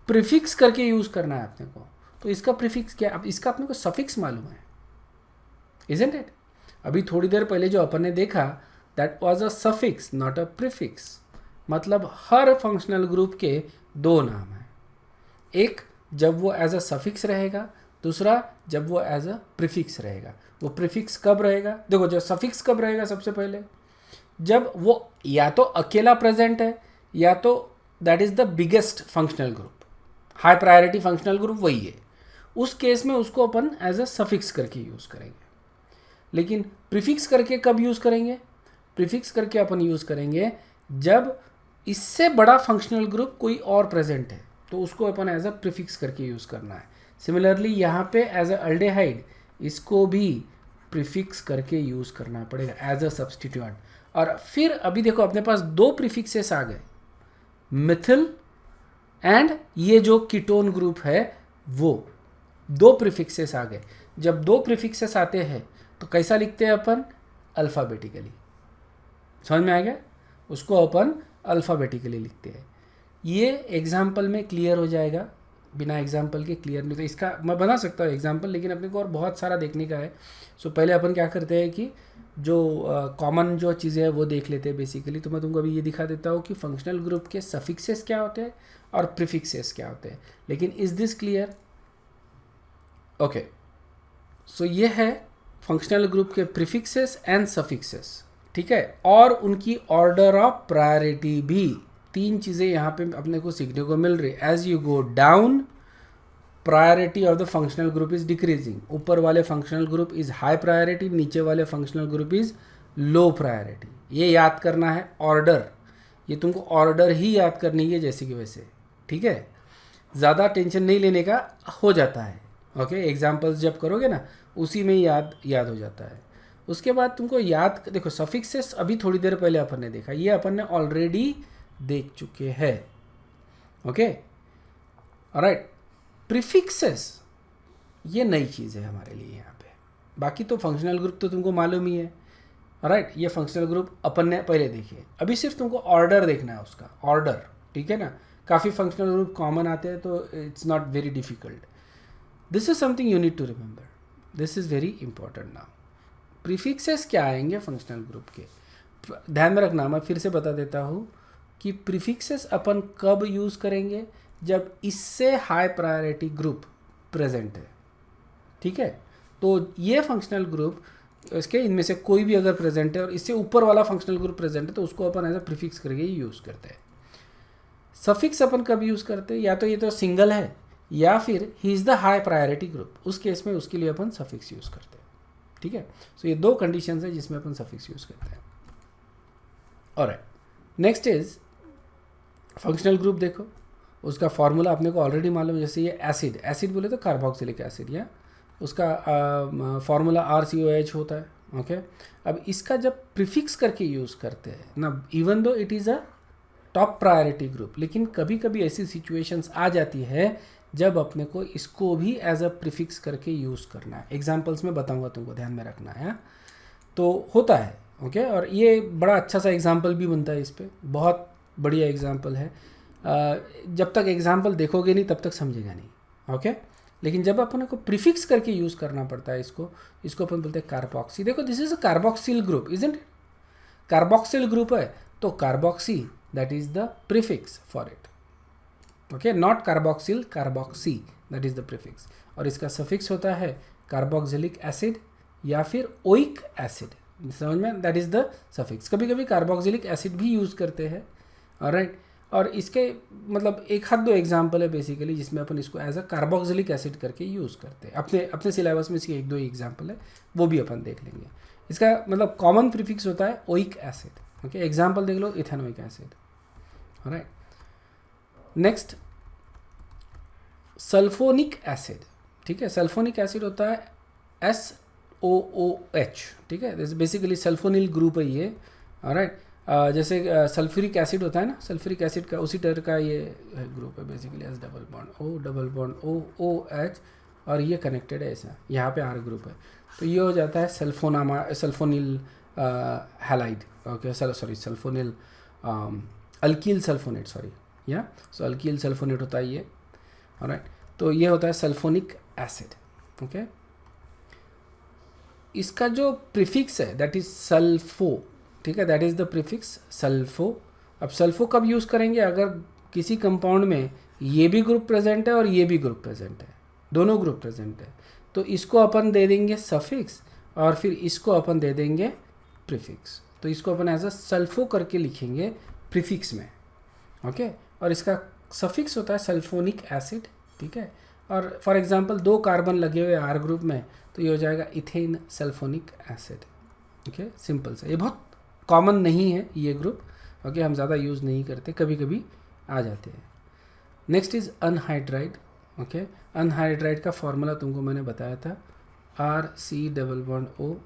A: प्रीफिक्स करके यूज़ करना है अपने को। तो इसका प्रीफिक्स क्या? अब इसका अपने को सफिक्स मालूम है, इजंट इट? अभी थोड़ी देर पहले जो अपन ने देखा that was a suffix not a prefix. मतलब हर फंक्शनल ग्रुप के दो नाम हैं, एक जब वो एज अ सफिक्स रहेगा, दूसरा जब वो एज अ प्रीफिक्स रहेगा। वो प्रीफिक्स कब रहेगा? देखो, जब सफिक्स कब रहेगा, सबसे पहले जब वो या तो अकेला प्रेजेंट है या तो that is the biggest functional group, high priority functional group वही है। उस केस में उसको अपन एज अ सफिक्स करके यूज़ करेंगे। लेकिन प्रीफिक्स करके कब यूज़ करेंगे? प्रीफिक्स करके अपन यूज़ करेंगे जब इससे बड़ा फंक्शनल ग्रुप कोई और प्रेजेंट है, तो उसको अपन एज अ प्रीफिक्स करके यूज़ करना है। सिमिलरली यहाँ पे एज अ अल्डेहाइड इसको भी प्रीफिक्स करके यूज़ करना पड़ेगा एज अ सब्सटीट्यूएंट। और फिर अभी देखो अपने पास दो प्रीफिक्सेस आ गए, मिथिल एंड ये जो कीटोन ग्रुप है, वो दो प्रीफिक्सेस आ गए। जब दो प्रीफिक्सेस आते हैं तो कैसा लिखते हैं अपन? अल्फ़ाबेटिकली। समझ में आ गया? उसको अपन अल्फ़ाबेटिकली लिखते हैं। ये एग्जाम्पल में क्लियर हो जाएगा, बिना एग्जाम्पल के क्लियर नहीं। तो इसका मैं बना सकता हूँ एग्जाम्पल, लेकिन अपने को और बहुत सारा देखने का है। सो पहले अपन क्या करते हैं कि जो कॉमन जो चीज़ें हैं वो देख लेते हैं बेसिकली। तो मैं तुमको अभी ये दिखा देता हूँ कि फंक्शनल ग्रुप के सफिक्सेस क्या होते हैं और प्रीफिक्सेस क्या होते हैं। लेकिन is this clear? Okay, so ये है फंक्शनल ग्रुप के प्रीफिक्सेस एंड सफिक्सेस। ठीक है, और उनकी ऑर्डर ऑफ प्रायोरिटी भी। तीन चीज़ें यहाँ पे अपने को सीखने को मिल रही है। As you go down, priority of the functional group is decreasing. ऊपर वाले functional group is high priority, नीचे वाले functional group is low priority. ये याद करना है ऑर्डर, ये तुमको ऑर्डर ही याद करनी है जैसे कि वैसे। ठीक है, ज़्यादा टेंशन नहीं लेने का, हो जाता है। ओके, एग्जाम्पल्स जब करोगे ना उसी में याद हो जाता है। उसके बाद तुमको याद, देखो सफिक्सेस अभी थोड़ी देर पहले अपन ने देखा, ये अपन ने ऑलरेडी देख चुके हैं। Okay, alright. प्रीफिक्सेस ये नई चीज़ है हमारे लिए यहाँ पे। बाकी तो फंक्शनल ग्रुप तो तुमको मालूम ही है। ऑलराइट, ये फंक्शनल ग्रुप अपन ने पहले देखे, अभी सिर्फ तुमको ऑर्डर देखना है उसका, ऑर्डर। ठीक है ना, काफ़ी फंक्शनल ग्रुप कॉमन आते हैं तो it's not very difficult. This is something you need to remember, this is very important now. Prefixes क्या आएंगे फंक्शनल ग्रुप के, ध्यान में रखना। मैं फिर से बता देता हूँ कि प्रीफिक्सेस अपन कब यूज़ करेंगे? जब इससे हाई प्रायोरिटी ग्रुप प्रेजेंट है। ठीक है, तो ये फंक्शनल ग्रुप, इसके इनमें से कोई भी अगर प्रेजेंट है और इससे ऊपर वाला फंक्शनल ग्रुप प्रेजेंट है तो उसको अपन एज अ प्रीफिक्स करके ही यूज़ करते हैं। सफिक्स अपन कब यूज़ करते हैं? या तो ये तो सिंगल है या फिर he is the high priority group, उस केस में उसके लिए अपन सफिक्स यूज़ करते हैं। ठीक है। सो ये दो कंडीशंस है जिसमें अपन सफिक्स यूज करते हैं। Alright, next is functional group. देखो उसका फॉर्मूला अपने को ऑलरेडी मालूम है, जैसे ये एसिड बोले तो कार्बोक्सिलिक एसिड, या उसका फॉर्मूला RCOH होता है। ओके, अब इसका जब प्रीफिक्स करके यूज़ करते हैं ना, even though it is a top priority group, लेकिन कभी कभी ऐसी सिचुएशंस आ जाती है जब अपने को इसको भी एज अ प्रीफिक्स करके यूज़ करना है। एग्जांपल्स में बताऊंगा, तुमको ध्यान में रखना है। तो होता है, ओके, और ये बड़ा अच्छा सा एग्जांपल भी बनता है इस पर, बहुत बढ़िया एग्जांपल है। जब तक एग्जांपल देखोगे नहीं तब तक समझेगा नहीं, ओके। लेकिन जब अपन को प्रीफिक्स करके यूज़ करना पड़ता है इसको अपन बोलते हैं कार्बोक्सी। देखो this is a carboxyl group, isn't it? Carboxyl group है तो carboxy that is the prefix for it, okay, not carboxyl, carboxy that is the prefix. और इसका सफिक्स होता है कार्बोक्सिलिक एसिड या फिर ओइक एसिड, समझ में, दैट इज द सफिक्स। कभी कभी कार्बोक्सिलिक एसिड भी यूज़ करते हैं, ऑलराइट। और इसके मतलब एक हाथ दो एग्जाम्पल है बेसिकली जिसमें अपन इसको एज अ कार्बोक्सिलिक एसिड करके यूज़ करते हैं। अपने सिलेबस में इसके एक दो एग्जाम्पल है, वो भी अपन देख लेंगे। इसका मतलब कॉमन प्रीफिक्स होता है ओइक एसिड, ओके। एग्जाम्पल देख लो, ethanoic acid, alright. Next sulphonic acid, ठीक है। सल्फोनिक एसिड होता है SOOH, ठीक है, बेसिकली सल्फोनिल ग्रुप है ये, ऑलराइट। जैसे सल्फ्यूरिक एसिड होता है ना, सल्फ्यूरिक एसिड का उसी तरह का ये ग्रुप है basically, S double bond OH, और ये कनेक्टेड है ऐसा, यहाँ पे R ग्रुप है, तो ये हो जाता है sulfonyl halide, okay, sorry sulfonyl alkyl sulfonate, sorry, या सो अल्कील सल्फोनेट होता है ये, ऑलराइट। तो ये होता है सल्फोनिक एसिड, ओके। इसका जो प्रीफिक्स है दैट इज सल्फो, ठीक है, that is the prefix sulpho. अब सल्फो कब यूज़ करेंगे? अगर किसी कंपाउंड में ये भी ग्रुप प्रेजेंट है और ये भी ग्रुप प्रेजेंट है, दोनों ग्रुप प्रेजेंट है, तो इसको अपन दे देंगे सफिक्स और फिर इसको अपन दे देंगे प्रीफिक्स। तो इसको अपन एज अ सल्फो करके लिखेंगे प्रीफिक्स में, ओके। और इसका सफिक्स होता है सल्फोनिक एसिड, ठीक है। और फॉर एग्जांपल 2 कार्बन लगे हुए R ग्रुप में, तो ये हो जाएगा ethane sulphonic acid, okay. Simple सा, ये बहुत कॉमन नहीं है ये ग्रुप, ओके, हम ज़्यादा यूज़ नहीं करते, कभी कभी आ जाते हैं। Next is anhydride, okay. Anhydride का फॉर्मूला तुमको मैंने बताया था, RC⋅O,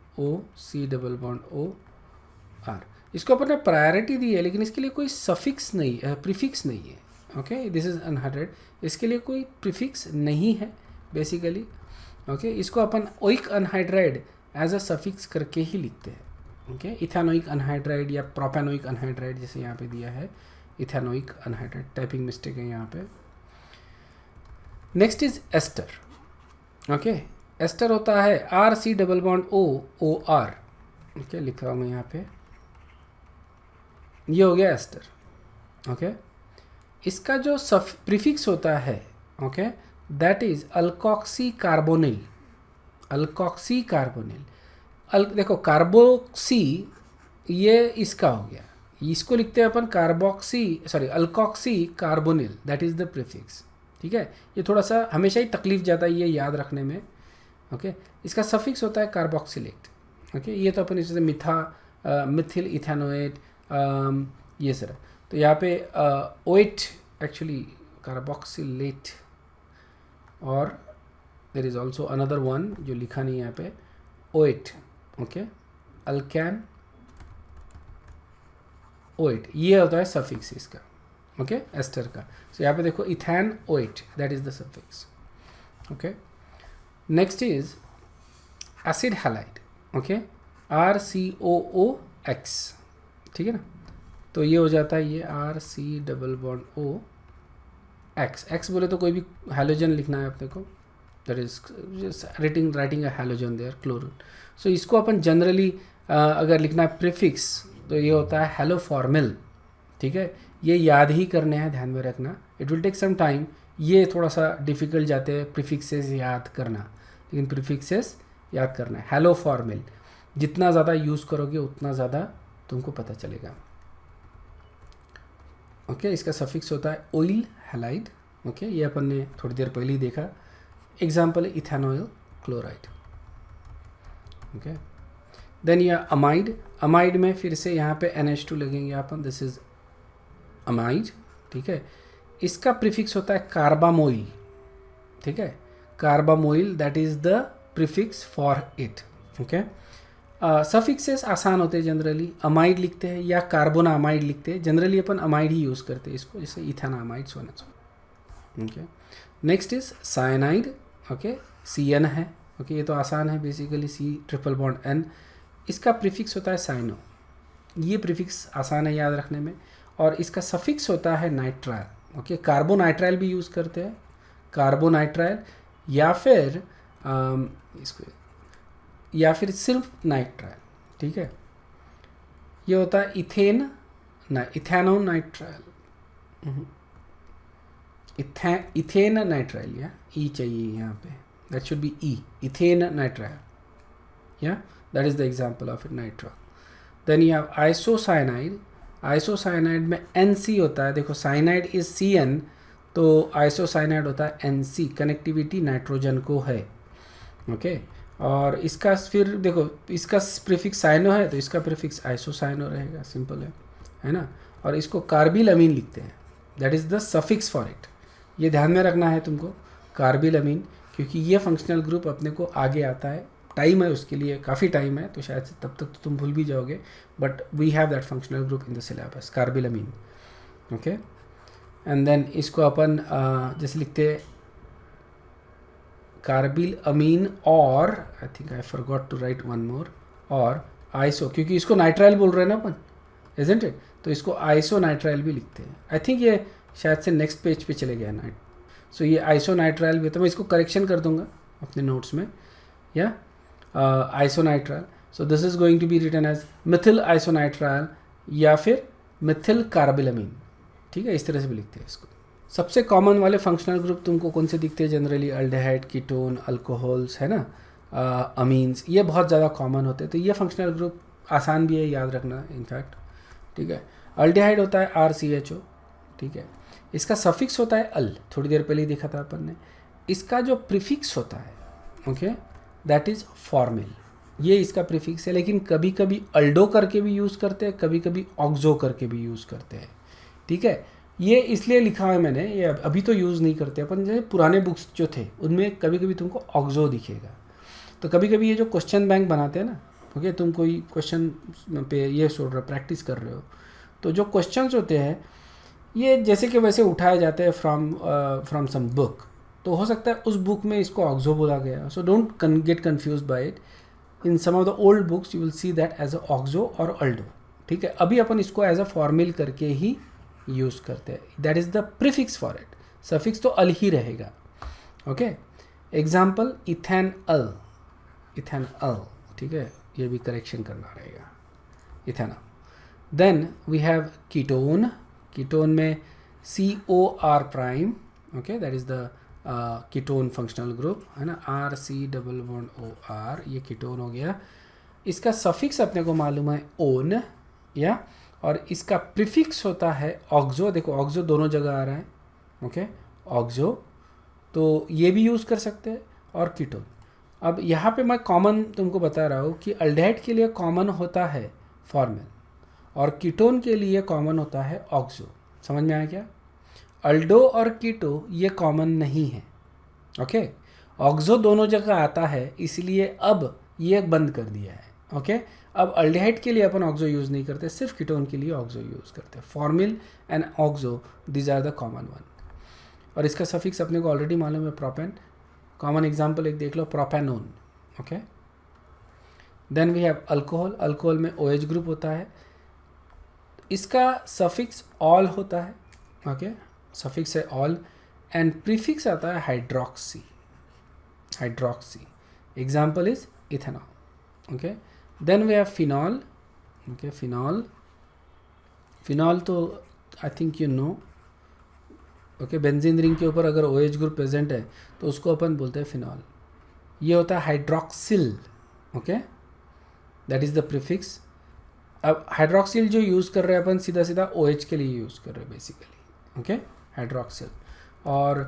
A: इसको अपन ने प्रायोरिटी दी है, लेकिन इसके लिए कोई सफिक्स नहीं है, प्रीफिक्स नहीं है, ओके। दिस इज अनहाइड्राइड, इसके लिए कोई प्रीफिक्स नहीं है बेसिकली, ओके। इसको अपन oic anhydride as a suffix करके ही लिखते हैं, ओके। इथेनोइक अनहाइड्राइड या प्रोपेनोइक अनहाइड्राइड जैसे यहाँ पे दिया है, इथेनोइक अनहाइड्राइड, टाइपिंग मिस्टेक है यहाँ पे। Next is ester, okay. Ester होता है RC⋅O, ओके, लिखा हूँ मैं यहाँ पे, ये हो गया एस्टर, ओके। इसका जो प्रीफिक्स होता है, okay, that is alkoxy carbonyl, alkoxy carbonyl. देखो कार्बोक्सी ये इसका हो गया, इसको लिखते हैं अपन alkoxy carbonyl, that is the prefix, ठीक है। ये थोड़ा सा हमेशा ही तकलीफ जाता है ये याद रखने में, ओके। इसका सफिक्स होता है कार्बोक्सिलेट, ओके। ये तो अपन जैसे मिथिल इथेनोएट, ये सर। तो यहाँ पे ओएट एक्चुअली कार्बोक्सिलेट, और there is also another one जो लिखा नहीं है यहाँ पे, ओएट, ओके, अल्कैन ओएट, ये होता है सफिक्स इसका, ओके, एस्टर का। सो यहाँ पे देखो ethanoate, that is the suffix, okay. Next is acid halide, okay, RCOOX, ठीक है ना। तो ये हो जाता है ये RC⋅O, X बोले तो कोई भी हैलोजन लिखना है अपने को, that is writing a halogen there, chlorine. So इसको अपन जनरली अगर लिखना है प्रीफिक्स तो ये होता है हेलोफॉर्मिल, ठीक है। ये याद ही करने हैं, ध्यान में रखना, it will take some time, ये थोड़ा सा डिफिकल्ट जाते हैं प्रीफिक्सेस याद करना, लेकिन प्रीफिक्सेस याद करना है। हेलोफॉर्मिल जितना ज़्यादा यूज़ करोगे उतना ज़्यादा तुमको पता चलेगा, ओके। इसका सफिक्स होता है ऑयल हैलाइड, ओके, ये अपन ने थोड़ी देर पहले ही देखा। Example ethanol chloride, okay. Then ये अमाइड, अमाइड में फिर से यहाँ पे NH2 लगेंगे अपन, दिस इज अमाइड, ठीक है। इसका प्रीफिक्स होता है कार्बामोइल, ठीक है, carbamoyl, that is the prefix for it, okay. Suffixes आसान होते हैं, जनरली अमाइड लिखते हैं या कार्बोनामाइड लिखते हैं, जनरली अपन अमाइड ही यूज़ करते हैं इसको, जैसे इथेनामाइड, सो ना, okay. Next is cyanide, okay, CN है, ओके, ये तो आसान है बेसिकली, C∼N, इसका प्रीफिक्स होता है साइनो, ये प्रीफिक्स आसान है याद रखने में, और इसका सफिक्स होता है नाइट्राइल, ओके। कार्बोनाइट्राइल भी यूज़ करते हैं, कार्बोनाइट्राइल, या फिर इसको, या फिर सिर्फ नाइट्राइल, ठीक है। ये होता है ethane ethano nitrile, ethane nitrile, या ई चाहिए यहाँ पे, that should be e, ethane nitrile, या that is the example of it, nitrile. Then you have isocyanide, isocyanide में NC होता है, देखो साइनाइड इज CN, तो आइसोसाइनाइड होता है NC, कनेक्टिविटी नाइट्रोजन को है, ओके। और इसका फिर देखो, इसका प्रीफिक्स साइनो है तो इसका प्रीफिक्स आइसोसाइनो रहेगा, सिंपल है ना। और इसको कार्बिलअमीन लिखते हैं, that is the suffix for it, ये ध्यान में रखना है तुमको, कार्बिलअमीन, क्योंकि ये फंक्शनल ग्रुप अपने को आगे आता है, टाइम है उसके लिए, काफ़ी टाइम है, तो शायद से तब तक तो तुम भूल भी जाओगे, but we have that functional group in the syllabus, carbylamine, okay. And then इसको अपन जैसे लिखते हैं कार्बिल अमीन, और I think I forgot to write one more, और आइसो, क्योंकि इसको नाइट्राइल बोल रहे हैं ना अपन, इजंट इट, तो इसको आइसो नाइट्राइल भी लिखते हैं। आई थिंक ये शायद से नेक्स्ट पेज पे चले गया नाइट, सो ये आइसो नाइट्राइल भी, तो मैं इसको करेक्शन कर दूंगा अपने नोट्स में, या isonitrile, so this is going to be written as methyl isonitrile या फिर मिथिल कार्बिलअमीन, ठीक है, इस तरह से भी लिखते हैं इसको। सबसे कॉमन वाले फंक्शनल ग्रुप तुमको कौन से दिखते हैं जनरली, अल्डेहाइड, कीटोन, अल्कोहल्स, है ना, अमीन्स, ये बहुत ज़्यादा कॉमन होते हैं, तो ये फंक्शनल ग्रुप आसान भी है याद रखना इनफैक्ट, ठीक है। अल्डेहाइड होता है RCHO, ठीक है, इसका सफिक्स होता है अल, थोड़ी देर पहले ही देखा था अपन ने, इसका जो प्रीफिक्स होता है, ओके, दैट इज़ फॉर्मिल, ये इसका प्रीफिक्स है, लेकिन कभी कभी अल्डो करके भी यूज़ करते हैं, कभी कभी ऑक्सो करके भी यूज़ करते हैं, ठीक है। ये इसलिए लिखा है मैंने, ये अभी तो यूज़ नहीं करते अपन, जैसे पुराने बुक्स जो थे उनमें कभी कभी तुमको ऑक्सो दिखेगा, तो कभी कभी ये जो क्वेश्चन बैंक बनाते हैं ना, ओके, तुम कोई क्वेश्चन पे ये सोच रहे हो, प्रैक्टिस कर रहे हो, तो जो क्वेश्चंस होते हैं ये जैसे कि वैसे उठाए जाते हैं फ्रॉम सम बुक, तो हो सकता है उस बुक में इसको ऑक्सो बोला गया, so don't get confuse by it, in some of the old books you will see that as a oxo और अल्डो, ठीक है। अभी अपन इसको एज अ फॉर्मिल करके ही यूज़ करते हैं, that is the prefix for it, suffix तो अल ही रहेगा, ओके। एग्जाम्पल इथेनॉल, इथेनॉल, ठीक है, ये भी करेक्शन करना रहेगा, ethanol. Then we have ketone, ketone में COR prime, okay, that is the ketone functional group, है ना, RC∼OR, ये कीटोन हो गया। इसका सफिक्स अपने को मालूम है ओन, या, और इसका प्रीफिक्स होता है ऑक्सो, देखो ऑक्सो दोनों जगह आ रहा है, ओके, ऑक्सो, तो ये भी यूज़ कर सकते हैं, और कीटोन। अब यहाँ पे मैं कॉमन तुमको बता रहा हूँ कि अल्डेहाइड के लिए कॉमन होता है फॉर्मल, और कीटोन के लिए कॉमन होता है ऑक्सो, समझ में आया क्या। अल्डो और कीटो ये कॉमन नहीं है, ओके, ऑक्सो दोनों जगह आता है, इसलिए अब ये बंद कर दिया है, ओके। अब अल्डेहाइड के लिए अपन ऑक्सो यूज़ नहीं करते, सिर्फ कीटोन के लिए ऑक्सो यूज़ करते हैं, formyl and oxo, these are the common one. और इसका सफिक्स अपने को ऑलरेडी मालूम है, प्रोपेन, कॉमन एग्जांपल एक देख लो, propanone, okay. Then we have alcohol, alcohol में OH ग्रुप होता है, इसका सफिक्स ऑल होता है, ओके, सफिक्स है ऑल, एंड प्रीफिक्स आता है hydroxy, hydroxy, example is ethanol, okay. Then we have phenol, okay, phenol, phenol तो I think you know, okay, benzene ring के ऊपर अगर OH ग्रुप प्रेजेंट है तो उसको अपन बोलते हैं फिनॉल, ये होता है hydroxyl, okay, that is the prefix. अब हाइड्रोक्सिल जो यूज़ कर रहे हैं अपन सीधा सीधा OH के लिए यूज़ कर रहे हैं बेसिकली, ओके, हाइड्रोक्सिल, और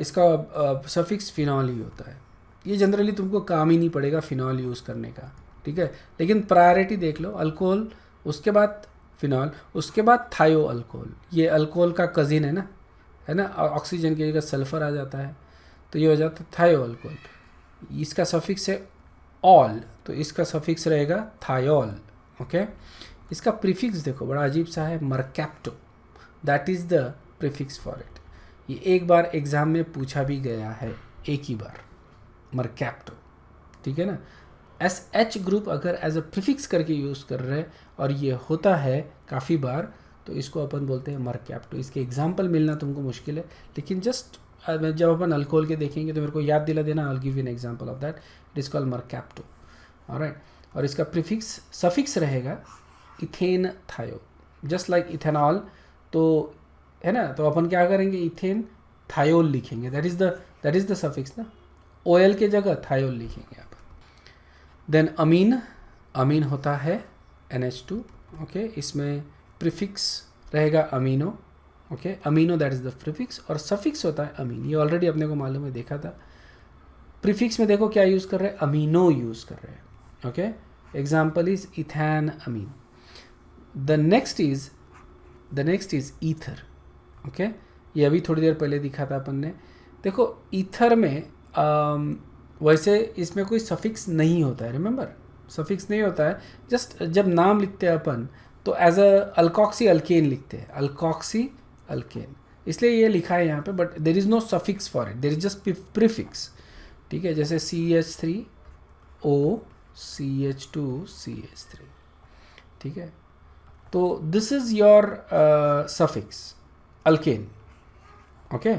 A: इसका सफिक्स फिनॉल ही होता है, ये जनरली तुमको काम ही नहीं पड़ेगा फिनॉल यूज़ करने का, ठीक है। लेकिन प्रायोरिटी देख लो, अल्कोहल, उसके बाद फिनॉल, उसके बाद थायो अल्कोहल। ये अल्कोहल का कजिन है ना, ऑक्सीजन की जगह सल्फर आ जाता है, तो ये हो जाता है थायो अल्कोहल। इसका सफिक्स है ऑल, तो इसका सफिक्स रहेगा थायोल, ओके। इसका प्रीफिक्स देखो बड़ा अजीब सा है, mercapto, that is the prefix for it. ये एक बार एग्ज़ाम में पूछा भी गया है, एक ही बार, मरकैप्टो, ठीक है ना। SH ग्रुप अगर एज अ प्रीफिक्स करके यूज़ कर रहे हैं और ये होता है काफ़ी बार, तो इसको अपन बोलते हैं मरकैप्टो। इसके एग्जाम्पल मिलना तुमको मुश्किल है, लेकिन जस्ट जब अपन अल्कोहल के देखेंगे तो मेरे को याद दिला देना, I will give you an example of that, it is called mercapto, alright. और इसका प्रीफिक्स सफिक्स रहेगा इथेन थायो, जस्ट लाइक इथेनॉल, तो है ना, तो अपन क्या करेंगे, इथेन थायोल लिखेंगे, दैट इज़ द सफिक्स ना, ओएल के जगह थायोल लिखेंगे आप। देन अमीन होता है NH2, ओके, इसमें प्रीफिक्स रहेगा amino, okay, amino that is the prefix, और सफिक्स होता है अमीन। ये ऑलरेडी अपने को मालूम है, देखा था। प्रीफिक्स में देखो क्या यूज़ कर रहे हैं, अमीनो यूज़ कर रहे हैं, okay. Example is ethanamine. The next is ether, okay. ये अभी थोड़ी देर पहले दिखा था अपन ने। देखो ईथर में वैसे इसमें कोई सफिक्स नहीं होता है, रिमेंबर, सफिक्स नहीं होता है, जस्ट जब नाम लिखते हैं अपन तो एज अ अल्कोक्सी अल्केन लिखते हैं, अल्कोक्सी अल्केन, इसलिए ये लिखा है यहाँ पे, but there is no suffix for it, there is just prefix, ठीक है। जैसे CH3O CH2 CH3, ठीक है। तो this is your suffix alkane, okay,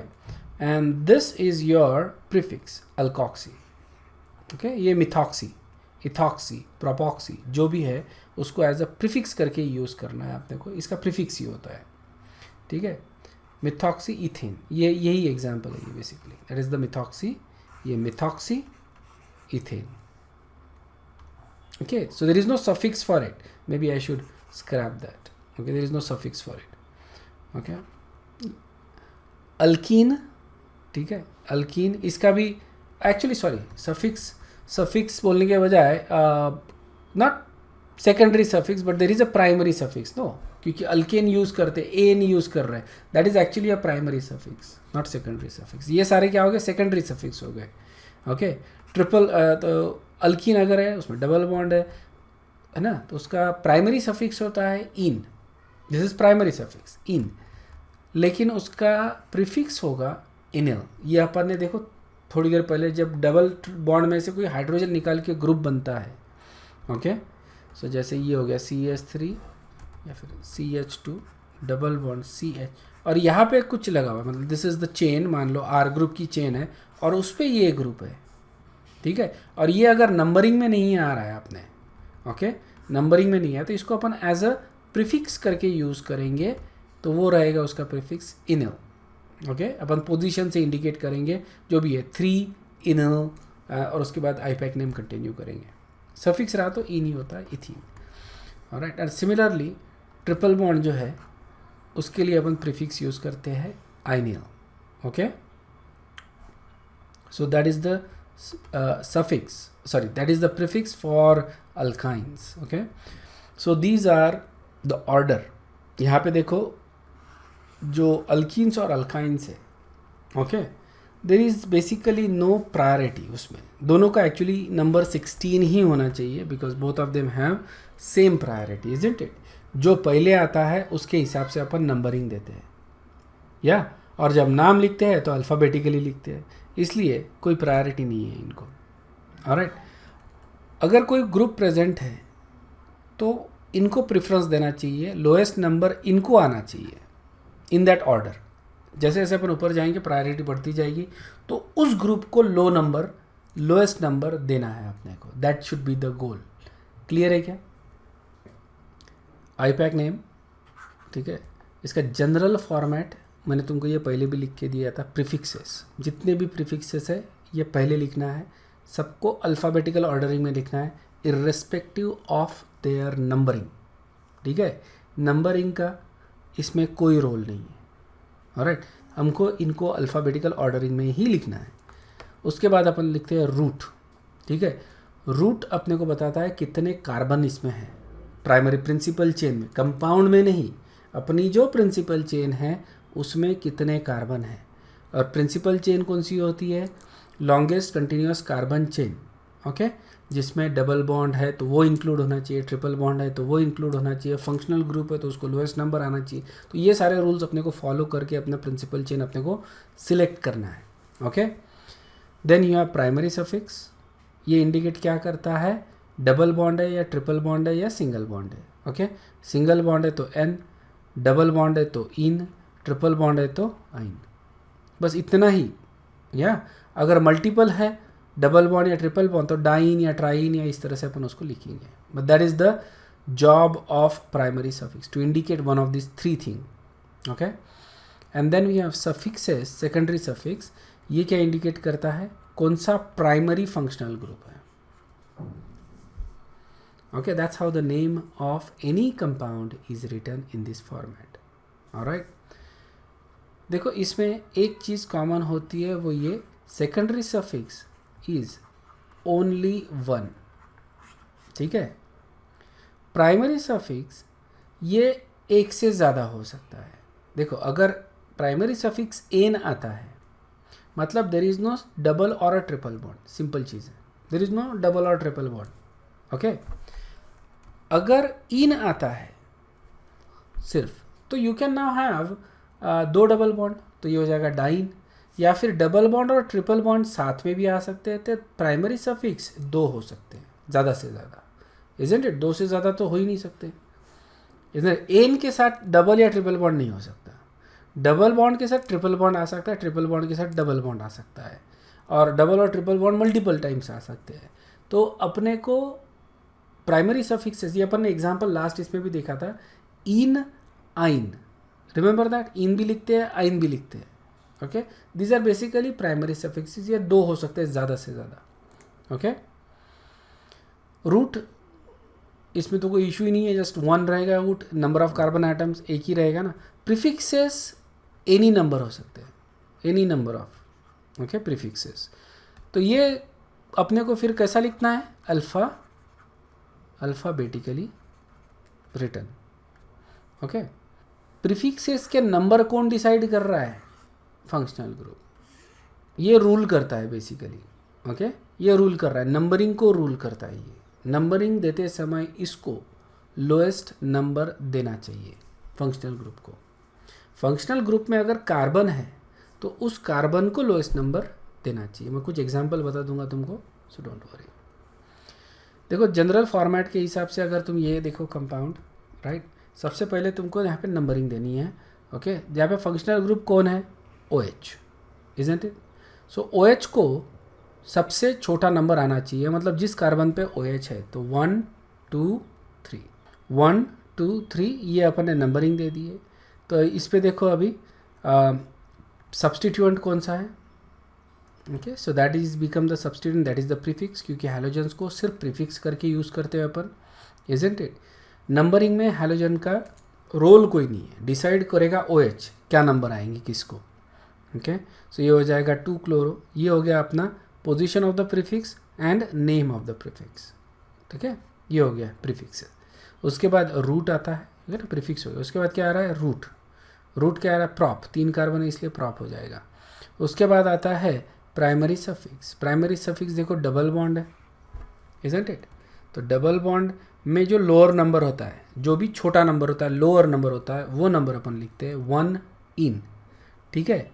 A: and this is your prefix alkoxy, okay. ये मिथॉक्सी, इथॉक्सी, प्रोपॉक्सी जो भी है उसको एज अ प्रीफिक्स करके यूज़ करना है आपने को, इसका प्रीफिक्स ही होता है, ठीक है। मिथॉक्सी इथेन, ये यही एग्जाम्पल है ये basically, that is the methoxy, ये methoxy ethane, okay, so there is no suffix for it, maybe I should scrap that, okay, there is no suffix for it, okay। Alkyne, ठीक है, अल्कीन, इसका भी एक्चुअली सॉरी सफिक्स बोलने के बजाय not secondary suffix but there is a primary suffix, no, क्योंकि अल्केन यूज़ करते एन यूज़ कर रहे हैं, that is actually a primary suffix, not secondary suffix. ये सारे क्या हो गए, सेकेंडरी सफिक्स हो गए, ओके। ट्रिपल तो अल्कीन अगर है उसमें डबल बॉन्ड है ना, तो उसका प्राइमरी सफिक्स होता है इन, दिस इज प्राइमरी सफिक्स इन, लेकिन उसका प्रीफिक्स होगा इनिल। ये अपन ने देखो थोड़ी देर पहले जब डबल बॉन्ड में से कोई हाइड्रोजन निकाल के ग्रुप बनता है, ओके, सो जैसे ये हो गया CH3 या फिर CH2 डबल बॉन्ड CH, और यहाँ पे कुछ लगा हुआ, मतलब दिस इज़ द चेन, मान लो R ग्रुप की चेन है और उस पर ये ग्रुप है, ठीक है। और ये अगर नंबरिंग में नहीं आ रहा है आपने, ओके, नंबरिंग में नहीं है, तो इसको अपन एज अ प्रीफिक्स करके यूज़ करेंगे, तो वो रहेगा उसका प्रीफिक्स इनल, ओके। अपन पोजीशन से इंडिकेट करेंगे जो भी है 3 इनल, और उसके बाद आईपैक नेम कंटिन्यू करेंगे। सफिक्स रहा तो इन ही होता है, ethene, alright. And similarly triple bond जो है उसके लिए अपन प्रीफिक्स यूज़ करते हैं ynyl, okay. So that is the that is the prefix for alkynes, okay। so these are the order। यहाँ पे देखो जो alkenes और alkynes है, okay, there is basically no priority उसमें, दोनों का actually number 16 ही होना चाहिए, because both of them have same priority, isn't it। जो पहले आता है उसके हिसाब से अपन नंबरिंग देते हैं, या और जब नाम लिखते हैं तो अल्फ़ाबेटिकली लिखते हैं, इसलिए कोई प्रायोरिटी नहीं है इनको, ऑलराइट। अगर कोई ग्रुप प्रेजेंट है तो इनको प्रेफरेंस देना चाहिए, लोएस्ट नंबर इनको आना चाहिए, इन दैट ऑर्डर। जैसे जैसे अपन ऊपर जाएंगे प्रायोरिटी बढ़ती जाएगी, तो उस ग्रुप को लोएस्ट नंबर देना है अपने को, that should be the goal. Clear है क्या। आईपैक नेम, ठीक है, इसका जनरल फॉर्मेट मैंने तुमको ये पहले भी लिख के दिया था, प्रीफिक्सेस, जितने भी प्रीफिक्सेस है ये पहले लिखना है, सबको अल्फ़ाबेटिकल ऑर्डरिंग में लिखना है, इर्रेस्पेक्टिव ऑफ देयर नंबरिंग, ठीक है। नंबरिंग का इसमें कोई रोल नहीं है, ऑलराइट। हमको इनको अल्फ़ाबेटिकल ऑर्डरिंग में ही लिखना है। उसके बाद अपन लिखते हैं रूट, ठीक है। रूट अपने को बताता है कितने कार्बन इसमें है प्राइमरी प्रिंसिपल चेन में, कंपाउंड में नहीं, अपनी जो प्रिंसिपल चेन है उसमें कितने कार्बन है। और प्रिंसिपल चेन कौन सी होती है, longest continuous carbon chain, okay, जिसमें डबल बॉन्ड है तो वो इंक्लूड होना चाहिए, ट्रिपल बॉन्ड है तो वो इंक्लूड होना चाहिए, फंक्शनल ग्रुप है तो उसको लोएस्ट नंबर आना चाहिए। तो ये सारे रूल्स अपने को फॉलो करके अपना प्रिंसिपल चेन अपने को सिलेक्ट करना है, okay. Then you have primary suffix, ये इंडिकेट क्या करता है, डबल बॉन्ड है या ट्रिपल बॉन्ड है या सिंगल बॉन्ड है, ओके। सिंगल बॉन्ड है तो एन, डबल बॉन्ड है तो इन, ट्रिपल बॉन्ड है तो आइन, बस इतना ही। या अगर मल्टीपल है डबल बॉन्ड या ट्रिपल बॉन्ड तो डाइन या ट्राइन या इस तरह से अपन उसको लिखेंगे, but that is the job of primary suffix to indicate one of this three thing, okay. And then we have suffixes, secondary suffix, ये क्या इंडिकेट करता है, कौन सा प्राइमरी फंक्शनल ग्रुप है, okay. That's how the name of any compound is written in this format, alright. देखो इसमें एक चीज़ कॉमन होती है, वो ये secondary suffix is only one, ठीक है। प्राइमरी सफिक्स ये एक से ज़्यादा हो सकता है। देखो अगर प्राइमरी सफिक्स एन आता है मतलब देर इज़ नो डबल और अ ट्रिपल बॉन्ड, सिंपल चीज़ है, देर इज़ नो डबल और ट्रिपल बॉन्ड, ओके। अगर इन आता है सिर्फ तो यू कैन नाउ हैव दो डबल बॉन्ड, तो ये हो जाएगा डाइन, या फिर डबल बॉन्ड और ट्रिपल बॉन्ड साथ में भी आ सकते हैं, तो प्राइमरी सफिक्स दो हो सकते हैं ज़्यादा से ज़्यादा, इजंट इट, दो से ज़्यादा तो हो ही नहीं सकते। इधर एन के साथ डबल या ट्रिपल बॉन्ड नहीं हो सकता, डबल बॉन्ड के साथ ट्रिपल बॉन्ड आ सकता है, ट्रिपल बॉन्ड के साथ डबल बॉन्ड आ सकता है, और डबल और ट्रिपल बॉन्ड मल्टीपल टाइम्स आ सकते हैं। तो अपने को प्राइमरी सफिक्सेस, ये अपन ने एग्जाम्पल लास्ट इसमें भी देखा था, इन आइन, रिमेंबर दैट, इन भी लिखते हैं आइन भी लिखते हैं, okay. These are basically primary suffixes, ये दो हो सकते हैं ज़्यादा से ज़्यादा, ओके। रूट, इसमें तो कोई इशू ही नहीं है, जस्ट वन रहेगा root, number of carbon items एक ही रहेगा ना। प्रीफिक्सेस एनी नंबर हो सकते हैं, any number of, okay, prefixes. तो ये अपने को फिर कैसा लिखना है, अल्फ़ाबेटिकली रिटन, ओके। प्रीफिक्सेस के नंबर कौन डिसाइड कर रहा है, फंक्शनल ग्रुप, ये रूल करता है बेसिकली, ओके। ये रूल कर रहा है, नंबरिंग को रूल करता है। ये नंबरिंग देते समय इसको लोएस्ट नंबर देना चाहिए फंक्शनल ग्रुप को। फंक्शनल ग्रुप में अगर कार्बन है तो उस कार्बन को लोएस्ट नंबर देना चाहिए। मैं कुछ एग्जांपल बता दूंगा तुमको, सो डोंट वरी। देखो जनरल फॉर्मेट के हिसाब से अगर तुम ये देखो कंपाउंड, राइट, सबसे पहले तुमको यहाँ पे नंबरिंग देनी है, ओके। यहाँ पे फंक्शनल ग्रुप कौन है, OH, isn't it. So OH को सबसे छोटा नंबर आना चाहिए, मतलब जिस कार्बन पे OH है तो 1 2 3, 1 2 3, ये अपन ने नंबरिंग दे दी है। तो इस पे देखो अभी सब्सटीट्यूएंट कौन सा है, okay. So that is become the substituent, that is the prefix, क्योंकि हैलोजेंस को सिर्फ प्रीफिक्स करके यूज़ करते हैं अपन, इजंट इट। नंबरिंग में हैलोजन का रोल कोई नहीं है, डिसाइड करेगा OH क्या नंबर आएंगे किसको, ओके। सो ये हो जाएगा 2 क्लोरो, ये हो गया अपना position of the prefix and name of the prefix, ठीक है, ये हो गया प्रीफिक्स। उसके बाद रूट आता है, ठीक है ना, प्रीफिक्स हो गया। उसके बाद क्या आ रहा है, रूट, रूट क्या आ रहा है, प्रॉप, 3 कार्बन है इसलिए प्रॉप हो जाएगा। उसके बाद आता है प्राइमरी सफिक्स। प्राइमरी सफिक्स देखो डबल बॉन्ड है, इजंट इट। तो डबल बॉन्ड में जो लोअर नंबर होता है, जो भी छोटा नंबर होता है, लोअर नंबर होता है, वो नंबर अपन लिखते हैं 1 इन, ठीक है,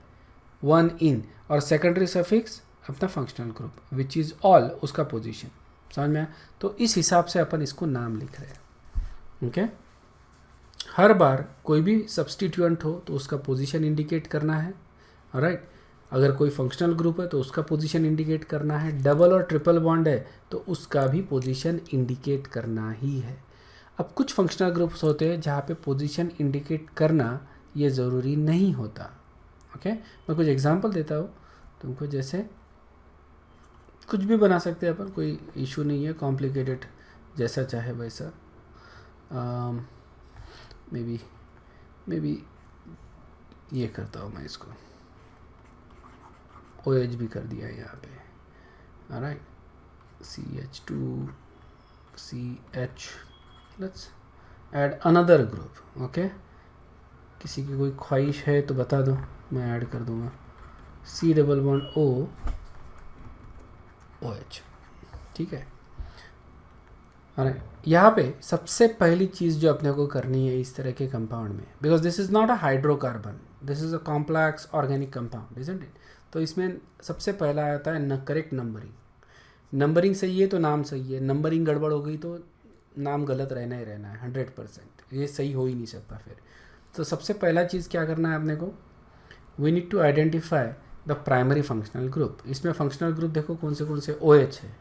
A: 1 इन। और सेकेंडरी सफिक्स अपना functional group which is all, उसका पोजीशन, समझ में आया। तो इस हिसाब से अपन इसको नाम लिख रहे हैं, ओके। हर बार कोई भी सब्सटीट्यूएंट हो तो उसका पोजीशन इंडिकेट करना है, राइट। अगर कोई फंक्शनल ग्रुप है तो उसका पोजीशन इंडिकेट करना है, डबल और ट्रिपल बॉन्ड है तो उसका भी पोजीशन इंडिकेट करना ही है। अब कुछ फंक्शनल ग्रुप्स होते हैं जहाँ पे पोजीशन इंडिकेट करना ये ज़रूरी नहीं होता, ओके। मैं कुछ एग्जांपल देता हूँ तुमको, जैसे कुछ भी बना सकते हैं अपन, कोई इशू नहीं है, कॉम्प्लिकेटेड जैसा चाहे वैसा। मे बी ये करता हूँ मैं इसको, OH भी कर दिया है यहाँ पे, alright, CH2 CH, let's add another group, okay. किसी की कोई ख्वाहिश है तो बता दो, मैं ऐड कर दूंगा, C double bond O OH, ठीक है। अरे यहाँ पे सबसे पहली चीज़ जो अपने को करनी है इस तरह के कंपाउंड में, because this is not a hydrocarbon, this is a complex organic compound, isn't it. तो इसमें सबसे पहला आता है न करेक्ट नंबरिंग। नंबरिंग सही है तो नाम सही है, नंबरिंग गड़बड़ हो गई तो नाम गलत रहना ही रहना है 100%, ये सही हो ही नहीं सकता फिर। तो सबसे पहला चीज़ क्या करना है अपने को, we need to identify the primary functional group. इसमें फंक्शनल ग्रुप देखो कौन से OH है,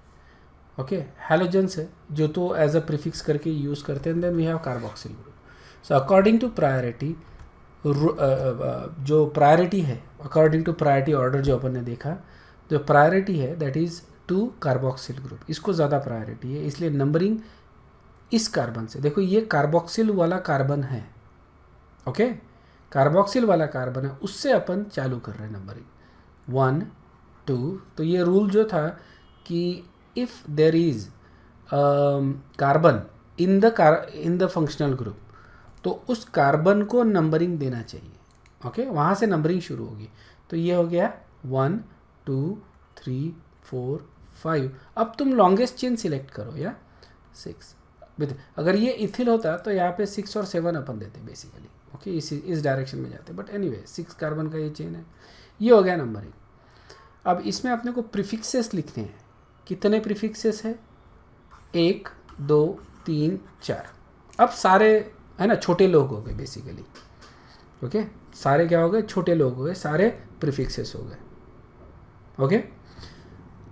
A: ओके, हैलोजेंस है जो तो एज अ प्रीफिक्स करके यूज़ करते हैं, then we have carboxyl group. So according to priority, जो प्रायोरिटी है, अकॉर्डिंग टू प्रायोरिटी ऑर्डर जो अपन ने देखा, जो प्रायोरिटी है that is to carboxyl group, इसको ज़्यादा प्रायोरिटी है, इसलिए नंबरिंग इस कार्बन से, देखो ये कार्बोक्सिल वाला कार्बन है, ओके, कार्बोक्सिल वाला कार्बन है, उससे अपन चालू कर रहे हैं नंबरिंग 1 2। तो ये रूल जो था कि if there is carbon in the functional group, तो उस कार्बन को नंबरिंग देना चाहिए, ओके, वहाँ से नंबरिंग शुरू होगी। तो ये हो गया 1 2 3 4 5। अब तुम लॉन्गेस्ट चेन सिलेक्ट करो या 6। अगर ये इथिल होता तो यहाँ पे 6 और 7 अपन देते बेसिकली, ओके, इस डायरेक्शन में जाते, बट एनीवे 6 कार्बन का ये चेन है। ये हो गया नंबरिंग। अब इसमें अपने को प्रीफिक्सेस लिखने हैं। कितने प्रीफिक्सेस है, 1 2 3 4। अब सारे है ना छोटे लोग हो गए बेसिकली, ओके, सारे क्या हो गए, छोटे लोग हो गए, सारे प्रीफिक्सेस हो गए, ओके।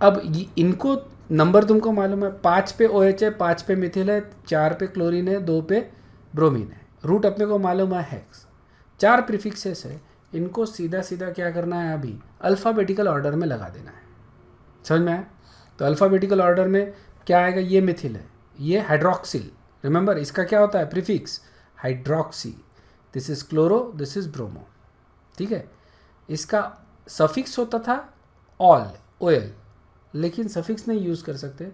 A: अब इनको नंबर तुमको मालूम है, 5 पे OH है, 5 पे मिथिल है, 4 पे क्लोरीन है, 2 पे ब्रोमीन है, रूट अपने को मालूम है हेक्स, 4 प्रीफिक्सेस है, इनको सीधा सीधा क्या करना है, अभी अल्फ़ाबेटिकल ऑर्डर में लगा देना है। समझ में आया? तो अल्फ़ाबेटिकल ऑर्डर में क्या आएगा, ये मिथिल है, ये हाइड्रोक्सिल, रिमेंबर इसका क्या होता है prefix hydroxy, this is chloro, this is bromo, ठीक है। इसका सफिक्स होता था ऑल OL, लेकिन सफिक्स नहीं यूज़ कर सकते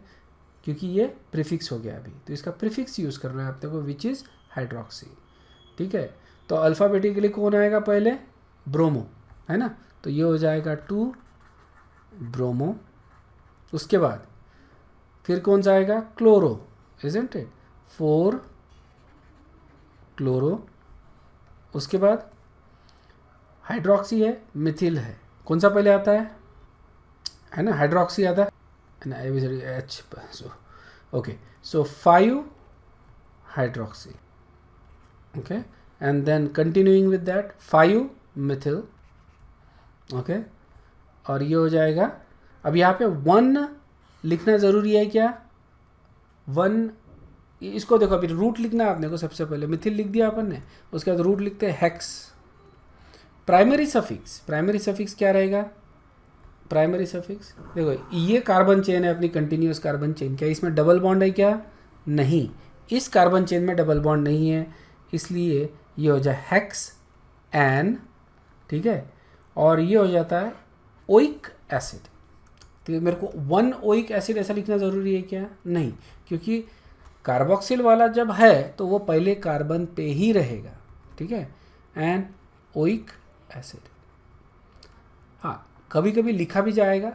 A: क्योंकि ये प्रीफिक्स हो गया अभी, तो इसका प्रीफिक्स यूज़ करना है आपको विच इज़ हाइड्रोक्सी, ठीक है। तो अल्फ़ाबेटिकली कौन आएगा पहले, ब्रोमो, है ना, तो ये हो जाएगा 2 ब्रोमो। उसके बाद फिर कौन सा आएगा, क्लोरो, इजंट इट, 4 क्लोरो। उसके बाद हाइड्रोक्सी है, मिथिल है, कौन सा पहले आता है ना, हाइड्रोक्सी आता है H, so okay, so 5 hydroxy, okay, and then continuing with that 5 methyl, okay, और ये हो जाएगा। अब यहाँ पे 1 लिखना ज़रूरी है क्या, 1, इसको देखो अभी रूट लिखना है आपने को, सबसे पहले मिथिल लिख दिया अपन ने, उसके बाद रूट लिखते हैं हेक्स। प्राइमरी सफिक्स क्या रहेगा, प्राइमरी सफिक्स देखो ये कार्बन चेन है अपनी कंटिन्यूस कार्बन चेन, क्या इसमें डबल बॉन्ड है क्या, नहीं, इस कार्बन चेन में डबल बॉन्ड नहीं है, इसलिए ये हो जाए हेक्स एन, ठीक है, और ये हो जाता है ओइक एसिड। तो मेरे को 1 ओइक एसिड ऐसा लिखना ज़रूरी है क्या, नहीं, क्योंकि कार्बोक्सिल वाला जब है तो वो पहले कार्बन पे ही रहेगा, ठीक है, एंड ओइक एसिड। हाँ, कभी कभी लिखा भी जाएगा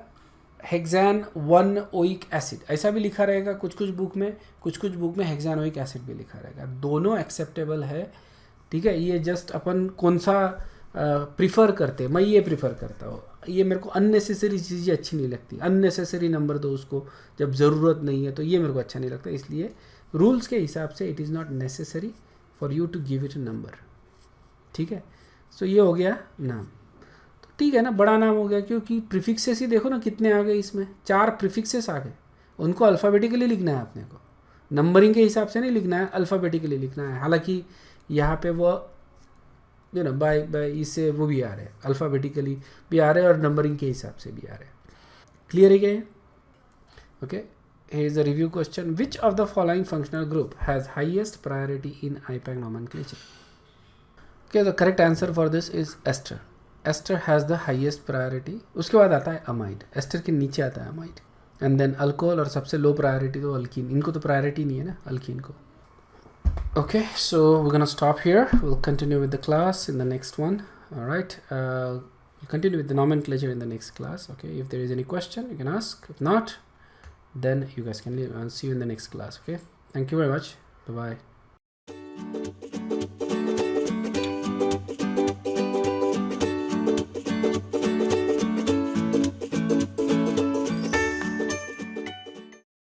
A: हेक्सान 1 ओइक एसिड, ऐसा भी लिखा रहेगा कुछ बुक में, कुछ बुक में हेक्सान ओइक एसिड भी लिखा रहेगा, दोनों एक्सेप्टेबल है, ठीक है। ये जस्ट अपन कौन सा प्रीफर करते, मैं ये प्रीफर करता हूँ, ये मेरे को अननेसेसरी चीज़ें अच्छी नहीं लगती, अननेसेसरी नंबर दो उसको जब ज़रूरत नहीं है, तो ये मेरे को अच्छा नहीं लगता, इसलिए रूल्स के हिसाब से it is not necessary for you to give it a number, ठीक है। सो ये हो गया नाम, तो ठीक है ना, बड़ा नाम हो गया, क्योंकि प्रीफिक्सेस ही देखो ना कितने आ गए, इसमें 4 प्रीफिक्सेस आ गए, उनको अल्फ़ाबेटिकली लिखना है अपने को, नंबरिंग के हिसाब से नहीं लिखना है, अल्फ़ाबेटिकली लिखना है। हालांकि यहाँ पे वो जो ना बाय इससे वो भी आ रहे हैं, अल्फ़ाबेटिकली भी आ रहे हैं और नंबरिंग के हिसाब से भी आ रहे हैं। क्लियर है क्या, okay. Here is a review question. Which of the following functional group has highest priority in IPAC nomenclature? Okay, the correct answer for this is ester. Ester has the highest priority, उसके बाद आता है अमाइड, एस्टर के नीचे आता है अमाइड, एंड देन अल्कोहल, और सबसे लो प्रायोरिटी तो अल्कीन, इनको तो प्रायोरिटी नहीं है ना अल्कीन को. Okay, so we're gonna stop here. We'll continue with the class in the next one. All right, we'll continue with the nomenclature in the next class. Okay, if there is any question you can ask, if not then you guys can leave. I'll see you in the next class. Okay, thank you very much. Bye bye.